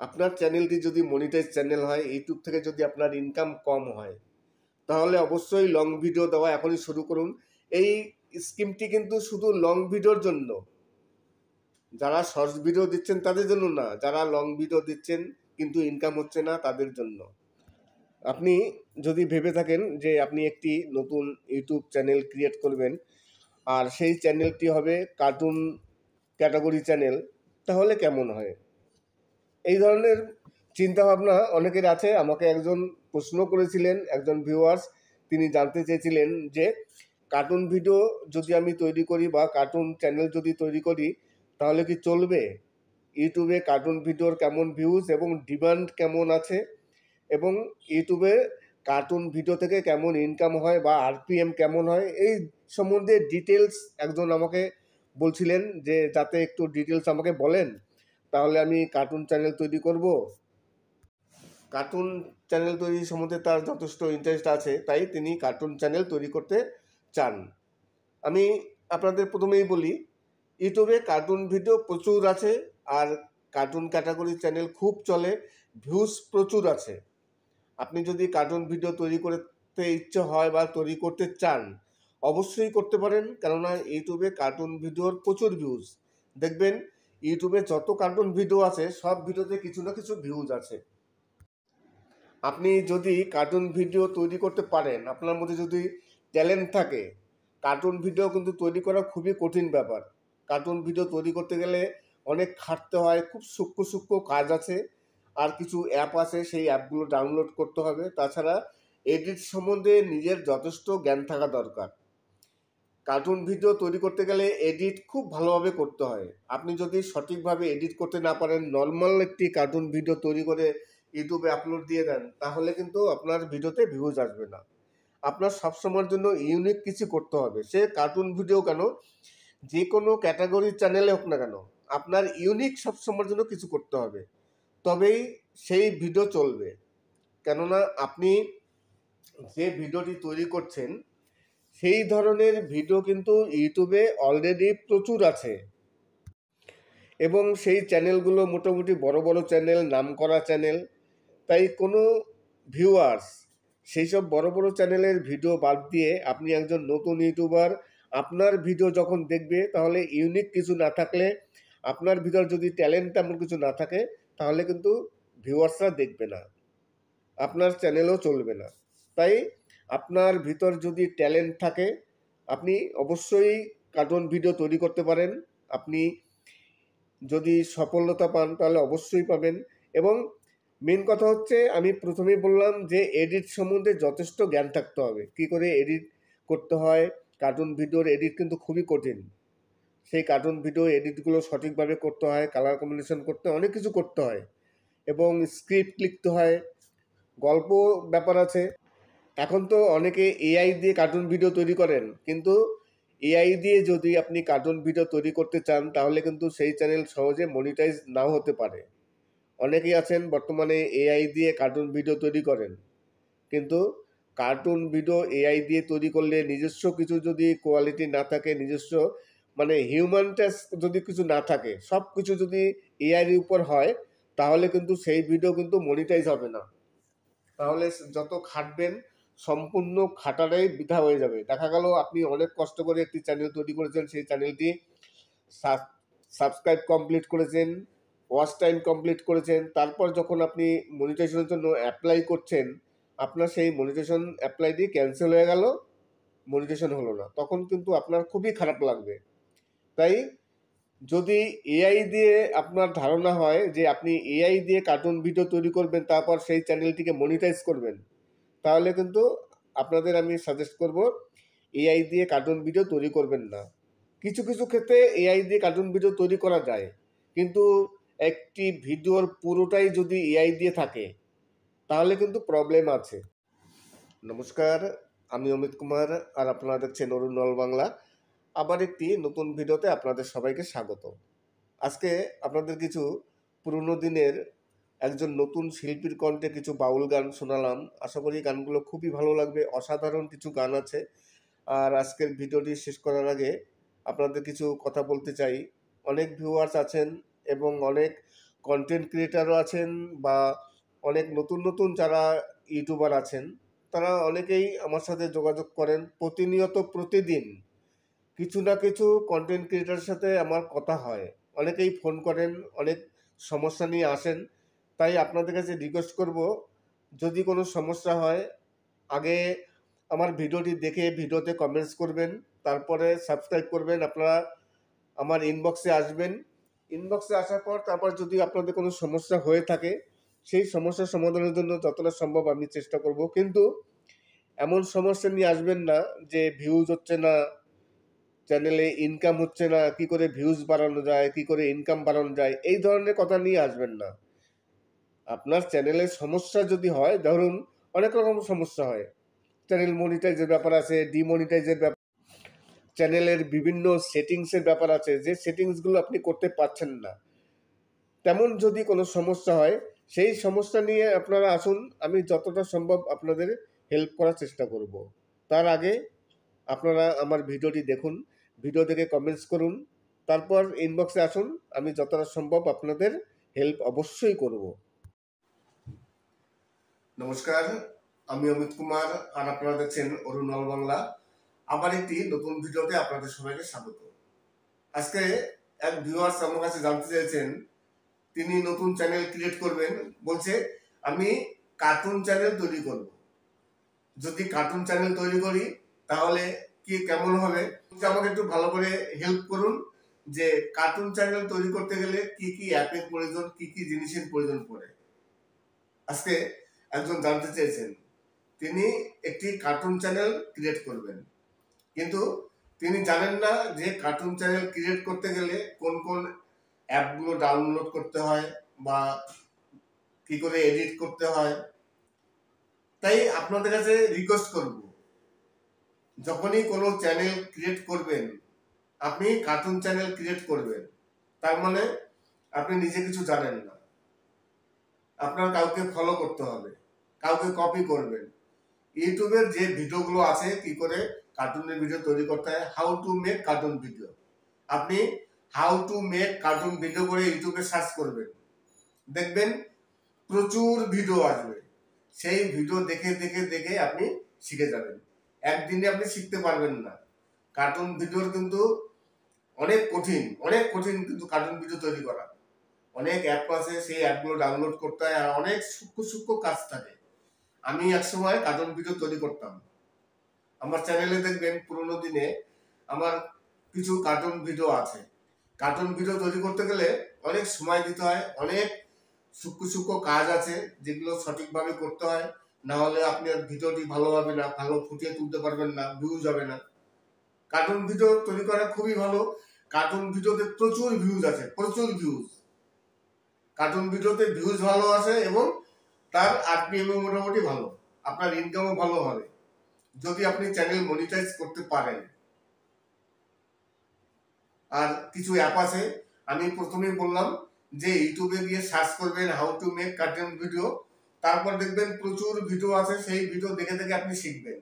আপনার চ্যানেলটি যদি মনিটাইজ চ্যানেল হয়, ইউটিউব থেকে যদি আপনার ইনকাম কম হয়, তাহলে অবশ্যই লং ভিডিও দেওয়া এখনই শুরু করুন। এই স্কিমটি কিন্তু শুধু লং ভিডিওর জন্য, যারা শর্টস ভিডিও দিচ্ছেন তাদের জন্য না, যারা লং ভিডিও দিচ্ছেন কিন্তু ইনকাম হচ্ছে না তাদের জন্য। আপনি যদি ভেবে থাকেন যে আপনি একটি নতুন ইউটিউব চ্যানেল ক্রিয়েট করবেন আর সেই চ্যানেলটি হবে কার্টুন ক্যাটাগরি চ্যানেল, তাহলে কেমন হয়? এই ধরনের চিন্তাভাবনা অনেকের আছে। আমাকে একজন প্রশ্ন করেছিলেন, একজন ভিউয়ার্স, তিনি জানতে চেয়েছিলেন যে কার্টুন ভিডিও যদি আমি তৈরি করি বা কার্টুন চ্যানেল যদি তৈরি করি তাহলে কি চলবে? ইউটিউবে কার্টুন ভিডিওর কেমন ভিউজ এবং ডিমান্ড কেমন আছে, এবং ইউটিউবে কার্টুন ভিডিও থেকে কেমন ইনকাম হয় বা আরপিএম কেমন হয়, এই সম্বন্ধে ডিটেলস একজন আমাকে বলছিলেন যে যাতে একটু ডিটেলস আমাকে বলেন, তাহলে আমি কার্টুন চ্যানেল তৈরি করব। কার্টুন চ্যানেল তৈরি সম্বন্ধে তার যথেষ্ট ইন্টারেস্ট আছে, তাই তিনি কার্টুন চ্যানেল তৈরি করতে চান। আমি আপনাদের প্রথমেই বলি, ইউটিউবে কার্টুন ভিডিও প্রচুর আছে আর কার্টুন ক্যাটাগরি চ্যানেল খুব চলে, ভিউজ প্রচুর আছে। আপনি যদি কার্টুন ভিডিও তৈরি করতে ইচ্ছে হয় বা তৈরি করতে চান, অবশ্যই করতে পারেন, কেননা ইউটিউবে কার্টুন ভিডিওর প্রচুর ভিউজ। দেখবেন ইউটিউবে যত কার্টুন ভিডিও আছে সব ভিডিওতে কিছু না কিছু ভিউজ আছে। আপনি যদি কার্টুন ভিডিও তৈরি করতে পারেন, আপনার মধ্যে যদি ট্যালেন্ট থাকে, কার্টুন ভিডিও কিন্তু তৈরি করা খুবই কঠিন ব্যাপার। কার্টুন ভিডিও তৈরি করতে গেলে অনেক খাটতে হয়, খুব সূক্ষ্ম সূক্ষ্ম কাজ আছে, আর কিছু অ্যাপ আছে, সেই অ্যাপগুলো ডাউনলোড করতে হবে। তাছাড়া এডিট সম্বন্ধে নিজের যথেষ্ট জ্ঞান থাকা দরকার। কার্টুন ভিডিও তৈরি করতে গেলে এডিট খুব ভালোভাবে করতে হয়। আপনি যদি সঠিকভাবে এডিট করতে না পারেন, নর্মাল একটি কার্টুন ভিডিও তৈরি করে ইউটিউবে আপলোড দিয়ে দেন, তাহলে কিন্তু আপনার ভিডিওতে ভিউজ আসবে না। আপনার সবসময়ের জন্য ইউনিক কিছু করতে হবে। সে কার্টুন ভিডিও কেন, যে কোনো ক্যাটাগরির চ্যানেলে হোক না কেন, আপনার ইউনিক সবসময়ের জন্য কিছু করতে হবে, তবেই সেই ভিডিও চলবে। কেননা আপনি যে ভিডিওটি তৈরি করছেন সেই ধরনের ভিডিও কিন্তু ইউটিউবে অলরেডি প্রচুর আছে, এবং সেই চ্যানেলগুলো মোটামুটি বড় বড় চ্যানেল, নামকরা চ্যানেল। তাই কোনো ভিউয়ার্স সেই সব বড় বড় চ্যানেলের ভিডিও বাদ দিয়ে আপনি একজন নতুন ইউটিউবার, আপনার ভিডিও যখন দেখবে, তাহলে ইউনিক কিছু না থাকলে, আপনার ভিতর যদি ট্যালেন্ট তেমন কিছু না থাকে, তাহলে কিন্তু ভিউয়ার্সরা দেখবে না, আপনার চ্যানেলও চলবে না। তাই আপনার ভিতর যদি ট্যালেন্ট থাকে, আপনি অবশ্যই কার্টুন ভিডিও তৈরি করতে পারেন। আপনি যদি সফলতা পান তাহলে অবশ্যই পাবেন। এবং মেন কথা হচ্ছে, আমি প্রথমেই বললাম যে এডিট সম্বন্ধে যথেষ্ট জ্ঞান থাকতে হবে। কি করে এডিট করতে হয়, কার্টুন ভিডিওর এডিট কিন্তু খুবই কঠিন। সেই কার্টুন ভিডিও এডিটগুলো সঠিকভাবে করতে হয়, কালার কম্বিনেশন করতে হয়, অনেক কিছু করতে হয়, এবং স্ক্রিপ্ট লিখতে হয়, গল্প ব্যাপার আছে। এখন তো অনেকে এআই দিয়ে কার্টুন ভিডিও তৈরি করেন, কিন্তু এআই দিয়ে যদি আপনি কার্টুন ভিডিও তৈরি করতে চান, তাহলে কিন্তু সেই চ্যানেল সহজে মনিটাইজ নাও হতে পারে। অনেকেই আছেন বর্তমানে এআই দিয়ে কার্টুন ভিডিও তৈরি করেন, কিন্তু কার্টুন ভিডিও এআই দিয়ে তৈরি করলে নিজস্ব কিছু যদি কোয়ালিটি না থাকে, নিজস্ব মানে হিউম্যান টাচ যদি কিছু না থাকে, সব কিছু যদি এআইয়ের উপর হয়, তাহলে কিন্তু সেই ভিডিও কিন্তু মনিটাইজ হবে না। তাহলে যত খাটবেন, সম্পূর্ণ খাটাটাই বৃথা হয়ে যাবে। দেখা গেল আপনি অনেক কষ্ট করে একটি চ্যানেল তৈরি করেছেন, সেই চ্যানেলটি সাবস্ক্রাইব কমপ্লিট করেছেন, ওয়াচ টাইম কমপ্লিট করেছেন, তারপর যখন আপনি মনিটাইজেশনের জন্য অ্যাপ্লাই করছেন, আপনার সেই মনিটাইজেশন অ্যাপ্লাইটি ক্যান্সেল হয়ে গেল, মনিটাইজেশন হলো না, তখন কিন্তু আপনার খুবই খারাপ লাগবে। তাই যদি এআই দিয়ে আপনার ধারণা হয় যে আপনি এআই দিয়ে কার্টুন ভিডিও তৈরি করবেন, তারপর সেই চ্যানেলটিকে মনিটাইজ করবেন, তাহলে কিন্তু আপনাদের আমি সাজেস্ট করব এআই দিয়ে কার্টুন ভিডিও তৈরি করবেন না। কিছু কিছু ক্ষেত্রে এআই দিয়ে কার্টুন ভিডিও তৈরি করা যায়, কিন্তু একটি ভিডিওর পুরোটাই যদি এআই দিয়ে থাকে তাহলে কিন্তু প্রবলেম আছে। নমস্কার, আমি অমিত কুমার আর আপনারা দেখছেন অরুণ নল বাংলা। আবার একটি নতুন ভিডিওতে আপনাদের সবাইকে স্বাগত। আজকে আপনাদের কিছু পুরনো দিনের একজন নতুন শিল্পীর কণ্ঠে কিছু বাউল গান শোনালাম। আশা করি গানগুলো খুবই ভালো লাগবে। অসাধারণ কিছু গান আছে। আর আজকের ভিডিওটি শেষ করার আগে আপনাদের কিছু কথা বলতে চাই। অনেক ভিউয়ার্স আছেন এবং অনেক কন্টেন্ট ক্রিয়েটারও আছেন বা অনেক নতুন নতুন যারা ইউটিউবার আছেন, তারা অনেকেই আমার সাথে যোগাযোগ করেন প্রতিনিয়ত, প্রতিদিন কিছু না কিছু কন্টেন্ট ক্রিয়েটারের সাথে আমার কথা হয়। অনেকেই ফোন করেন, অনেক সমস্যা নিয়ে আসেন। তাই আপনাদের কাছে রিকোয়েস্ট করব, যদি কোনো সমস্যা হয় আগে আমার ভিডিওটি দেখে ভিডিওতে কমেন্টস করবেন, তারপরে সাবস্ক্রাইব করবেন। আপনারা আমার ইনবক্সে আসবেন। ইনবক্সে আসার পর তারপর যদি আপনাদের কোনো সমস্যা হয়ে থাকে সেই সমস্যার সমাধানের জন্য যতটা সম্ভব আমি চেষ্টা করব। কিন্তু এমন সমস্যা নিয়ে আসবেন না যে ভিউজ হচ্ছে না, চ্যানেলে ইনকাম হচ্ছে না, কি করে ভিউজ বাড়ানো যায়, কি করে ইনকাম বাড়ানো যায়, এই ধরনের কথা নিয়ে আসবেন না। আপনার চ্যানেলের সমস্যা যদি হয়, ধরুন অনেক রকম সমস্যা হয়, চ্যানেল মনিটাইজের ব্যাপার আছে, ডিমনিটাইজের ব্যাপার, চ্যানেলের বিভিন্ন সেটিংসের ব্যাপার আছে, যে সেটিংসগুলো আপনি করতে পারছেন না, তেমন যদি কোনো সমস্যা হয় সেই সমস্যা নিয়ে আপনারা আসুন। আমি যতটা সম্ভব আপনাদের হেল্প করার চেষ্টা করব। তার আগে আপনারা আমার ভিডিওটি দেখুন, ভিডিও দেখে কমেন্টস করুন, তারপর ইনবক্সে আসুন। আমি যতটা সম্ভব আপনাদের হেল্প অবশ্যই করব। নমস্কার, আমি অমিত কুমার আর আপনারা দেখছেন অরুণ নল বাংলা। আবার একটি নতুন ভিডিওতে আপনাদের সবাইকে স্বাগত। আজকে এক ভিউয়ার্স আমার কাছে জানতে চাইছেন, তিনি নতুন চ্যানেল ক্রিয়েট করবেন, বলছে আমি কার্টুন চ্যানেল তৈরি করব। যদি কার্টুন চ্যানেল তৈরি করি তাহলে কি কেমন হবে, আমাকে একটু ভালো করে হেল্প করুন যে কার্টুন চ্যানেল তৈরি করতে গেলে কি কি অ্যাপের প্রয়োজন, কি কি জিনিসের প্রয়োজন পড়ে। আজকে একজন জানতে চেয়েছেন, তিনি একটি কার্টুন চ্যানেল ক্রিয়েট করবেন, কিন্তু তিনি জানেন না যে কার্টুন চ্যানেল ক্রিয়েট করতে গেলে কোন কোন অ্যাপগুলো ডাউনলোড করতে হয় বা কি করে এডিট করতে হয়। তাই আপনাদের কাছে রিকোয়েস্ট করব, যখনই কোনো চ্যানেল ক্রিয়েট করবেন, আপনি কার্টুন চ্যানেল ক্রিয়েট করবেন, তার মানে আপনি নিজে কিছু জানেন না, আপনার কাউকে ফলো করতে হবে, কাউকে কপি করবেন। ইউটিউবের যে ভিডিওগুলো আছে কি করে কার্টুনের ভিডিও তৈরি করতে হয়, how to make cartoon video, আপনি how to make cartoon video করে ইউটিউবে সার্চ করবেন, দেখবেন প্রচুর ভিডিও আসবে। সেই ভিডিও দেখে দেখে দেখে আপনি শিখে যাবেন। একদিনে আপনি শিখতে পারবেন না। কার্টুন ভিডিওর কিন্তু অনেক কঠিন, অনেক কঠিন কিন্তু কার্টুন ভিডিও তৈরি করা। অনেক অ্যাপ আছে, সেই অ্যাপগুলো ডাউনলোড করতে হয়, আর অনেক সূক্ষ্ম সূক্ষ্ম কাজ থাকে। আমি একসময় কার্টুন ভিডিও তৈরি করতাম। আমার চ্যানেলে দেখবেন পুরোনো দিনে আমার কিছু কার্টুন ভিডিও আছে। কার্টুন ভিডিও তৈরি করতে গেলে অনেক সময় দিতে হয়, অনেক সূক্ষ্ম সূক্ষ্ম কাজ আছে যেগুলো সঠিকভাবে করতে হয়, না হলে আপনার ভিডিওটি ভালো হবে না, ভালো ফুটিয়ে তুলতে পারবেন না, ভিউজ হবে না। কার্টুন ভিডিও তৈরি করা খুবই ভালো। কার্টুন ভিডিওতে প্রচুর ভিউজ আছে, প্রচুর ভিউজ। কার্টুন ভিডিওতে ভিউজ ভালো আছে এবং তার আরপিএম মোটামুটি ভালো, আপনার ইনকামও ভালো হবে যদি আপনি চ্যানেল মনিটাইজ করতে পারেন। আর কিছু অ্যাপ আছে, আমি প্রথমেই বললাম যে ইউটিউবে গিয়ে সার্চ করবেন how to make cartoon video, তারপর দেখবেন প্রচুর ভিডিও আছে, সেই ভিডিও দেখে দেখে আপনি শিখবেন।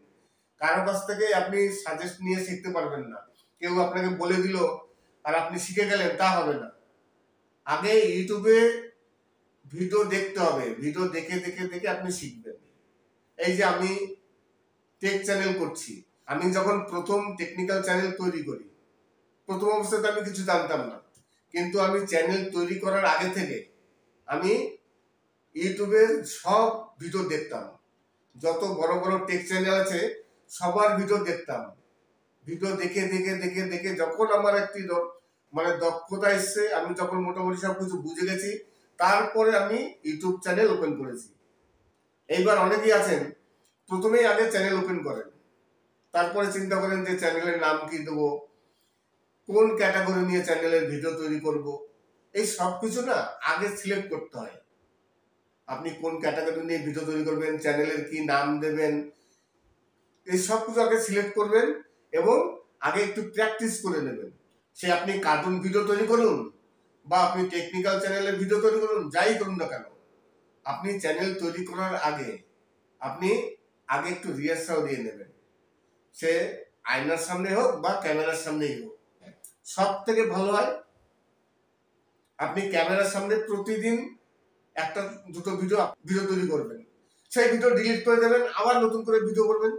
কারো কাছ থেকে আপনি সাজেস্ট নিয়ে শিখতে পারবেন না। কেউ আপনাকে বলে দিল আর আপনি শিখে গেলেন, তা হবে না। আগে ইউটিউবে ভিডিও দেখতে হবে, ভিডিও দেখে দেখে দেখে আপনি শিখবেন। এই যে আমি টেক চ্যানেল করছি, আমি যখন প্রথম টেকনিক্যাল চ্যানেল তৈরি করি, প্রথম অবস্থাতে আমি কিছু জানতাম না, কিন্তু আমি চ্যানেল তৈরি করার আগে থেকে আমি ইউটিউবের সব ভিডিও দেখতাম। যত বড় বড় টেক চ্যানেল আছে সবার ভিডিও দেখতাম। ভিডিও দেখে দেখে দেখে দেখে যখন আমার একটি দক্ষতা এসছে, আমি যখন মোটামুটি সব কিছু বুঝে গেছি, তারপরে আমি ইউটিউব চ্যানেল ওপেন করেছি। এইবার অনেকেই আছেন প্রথমেই আগে চ্যানেল ওপেন করেন, তারপরে চিন্তা করেন যে চ্যানেলের নাম কি দেবো, কোন ক্যাটাগরি নিয়ে চ্যানেলের ভিডিও তৈরি করব। এই সব কিছু না আগে সিলেক্ট করতে হয়। আপনি কোন ক্যাটাগরি নিয়ে ভিডিও তৈরি করবেন, চ্যানেলের কি নাম দেবেন, এই সব কিছু আগে সিলেক্ট করবেন এবং আগে একটু প্র্যাকটিস করে নেবেন। সে আপনি কার্টুন ভিডিও তৈরি করুন বা আপনি টেকনিক্যাল চ্যানেলের ভিডিও তৈরি করুন, যাই করুন না কেন, আপনি চ্যানেল তৈরি করার আগে আপনি আগে একটু রিহার্সাল দিয়ে নেবেন। সে আয়নার সামনে হোক বা ক্যামেরার সামনেই হোক, সব থেকে ভালো হয় আপনি ক্যামেরার সামনে প্রতিদিন একটা দুটো ভিডিও তৈরি করবেন। সেই ভিডিও ডিলিট করে দেবেন, আবার নতুন করে ভিডিও করবেন।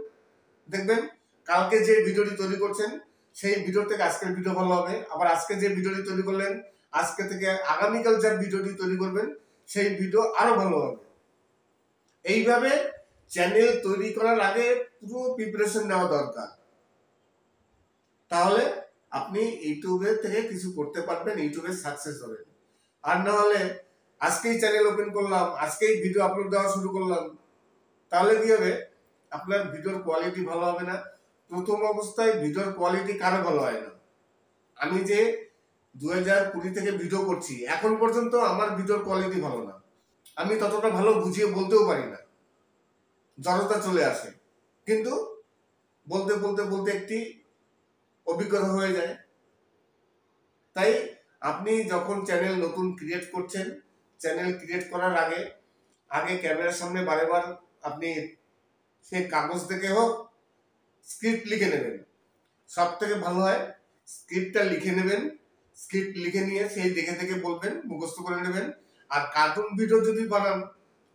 দেখবেন কালকে যে ভিডিওটি তৈরি করছেন সেই ভিডিও থেকে আজকের ভিডিও ভালো হবে। আবার আজকে যে ভিডিওটি তৈরি করলেন, আজকে থেকে আগামীকাল যে ভিডিওটি তৈরি করবেন সেই ভিডিও আরো ভালো হবে। এইভাবে চ্যানেল তৈরি করার আগে পুরো প্রিপারেশন নেওয়া দরকার। তাহলে আপনি ইউটিউবের থেকে কিছু করতে পারবেন, ইউটিউবে সাকসেস হবেন। আর না হলে আজকেই চ্যানেল ওপেন করলাম, আজকেই ভিডিও আপলোড দেওয়া শুরু করলাম, তাহলে কি হবে, আপনার ভিডিওর কোয়ালিটি ভালো হবে না। প্রথম অবস্থায় ভিডিওর কোয়ালিটি কারো ভালো হয় না। আমি যে 2020 থেকে ভিডিও করছি, এখন পর্যন্ত আমার ভিডিওর কোয়ালিটি ভালো না। আমি ততটা ভালো বুঝিয়ে বলতেও পারি না, জড়তা চলে আসে। কিন্তু বলতে বলতে বলতে একটি অভিজ্ঞতা হয়ে যায়। তাই আপনি যখন চ্যানেল নতুন ক্রিয়েট করছেন, চ্যানেল ক্রিয়েট করার আগে আগে ক্যামেরার সামনে বারেবার আপনি সে কাগজ থেকে হোক স্ক্রিপ্ট লিখে নেবেন। সব থেকে ভালো হয় স্ক্রিপ্টটা লিখে নেবেন। স্ক্রিপ্ট লিখে নিয়ে সেই দেখে দেখে বলবেন, মুখস্থ করে নেবেন। আর কার্টুন ভিডিও যদি বানান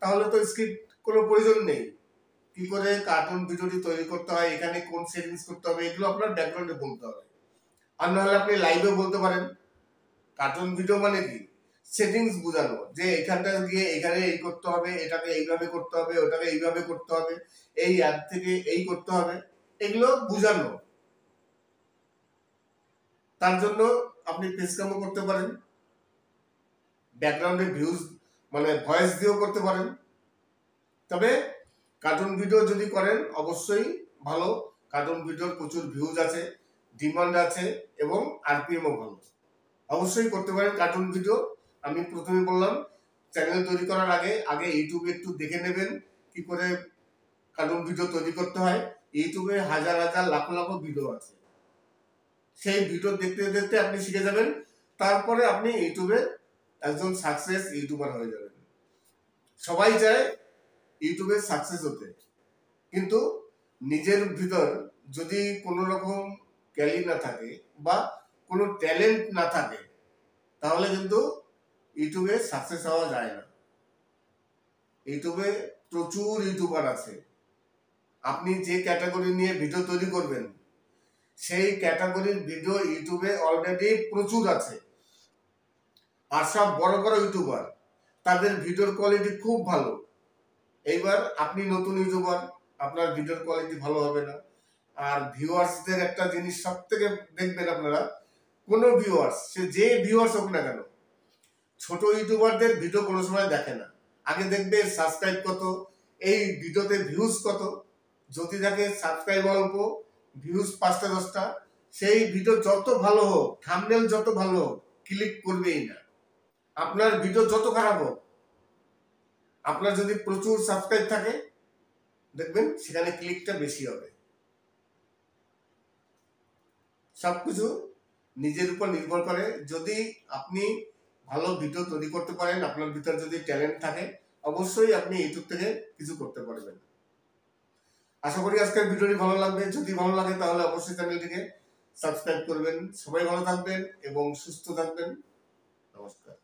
তাহলে তো স্ক্রিপ্ট কোনো প্রয়োজন নেই। কি করে কার্টুন ভিডিওটি তৈরি করতে হয়, এখানে কোন সেটিংস করতে হবে, এগুলো আপনার ব্যাকগ্রাউন্ডে বলতে হবে। আর নাহলে আপনি লাইভেও বলতে পারেন। কার্টুন ভিডিও মানে কি, সেটিংস বোঝানো, যে এখানটা গিয়ে এখানে এই করতে হবে, এটাকে এইভাবে করতে হবে, ওটাকে এইভাবে করতে হবে, এই অ্যাপ থেকে এই করতে হবে, এগুলো বোঝানো। তার জন্য আপনি ফেস ক্যামও করতে পারেন, ব্যাকগ্রাউন্ডে ভিউজ মানে ভয়েস দিয়েও করতে পারেন। তবে কার্টুন ভিডিও যদি করেন অবশ্যই ভালো। কার্টুন ভিডিওর প্রচুর ভিউজ আছে, ডিমান্ড আছে এবং আরপিএমও ভালো। অবশ্যই করতে পারেন কার্টুন ভিডিও। আমি প্রথমে বললাম চ্যানেল তৈরি করার আগে আগে ইউটিউবে একটু দেখে নেবেন কি করে কার্টুন ভিডিও তৈরি করতে হয়। ইউটিউবে হাজার হাজার লাখ লাখ ভিডিও আছে, সেই ভিডিও দেখতে দেখতে আপনি শিখে যাবেন। তারপরে আপনি ইউটিউবে একজন সাকসেস ইউটিউবার হয়ে যাবেন। সবাই চায় ইউটিউবে সাকসেস হতে, কিন্তু নিজের ভিতর যদি কোনো রকম ক্যালি না থাকে বা কোনো ট্যালেন্ট না থাকে তাহলে কিন্তু ইউটিউবে সাকসেস হওয়া যায় না। ইউটিউবে প্রচুর ইউটিউবার আছে। আপনি যে ক্যাটাগরি নিয়ে ভিডিও তৈরি করবেন সেই ক্যাটাগরির ভিডিও ইউটিউবে অলরেডি প্রচুর আছে। আর সব বড় বড় ইউটিউবার, তাদের ভিডিওর কোয়ালিটি খুব ভালো। এইবার আপনি নতুন ইউটিউবার, আপনার ভিডিওর কোয়ালিটি ভালো হবে না। আর ভিউয়ার্সদের একটা জিনিস সব থেকে দেখবেন আপনারা, কোনো ভিউয়ার্স, সে যে ভিউয়ার্স হোক না কেন, ছোট ইউটিউবারদের ভিডিও কোনো সময় দেখে না। আগে দেখবে সাবস্ক্রাইব কত, এই ভিডিওতে ভিউজ কত। যদি দেখে সাবস্ক্রাইব অল্প, ভিউজ 5টা 10টা, সেই ভিডিও যত ভালো হোক, থাম্বনেল যত ভালো হোক, ক্লিক করবেই না। আপনার ভিডিও যত খারাপ হোক, আপনার যদি প্রচুর সাবস্ক্রাইব থাকে দেখবেন সেখানে ক্লিকটা বেশি হবে। সবকিছু নিজের উপর নির্ভর করে। যদি আপনি ভালো ভিডিও তৈরি করতে পারেন, আপনার ভিতর যদি ট্যালেন্ট থাকে, অবশ্যই আপনি ইউটিউব থেকে কিছু করতে পারবেন। আশা করি আজকের ভিডিওটি ভালো লাগবে। যদি ভালো লাগে তাহলে অবশ্যই চ্যানেলটিকে সাবস্ক্রাইব করবেন। সবাই ভালো থাকবেন এবং সুস্থ থাকবেন। নমস্কার।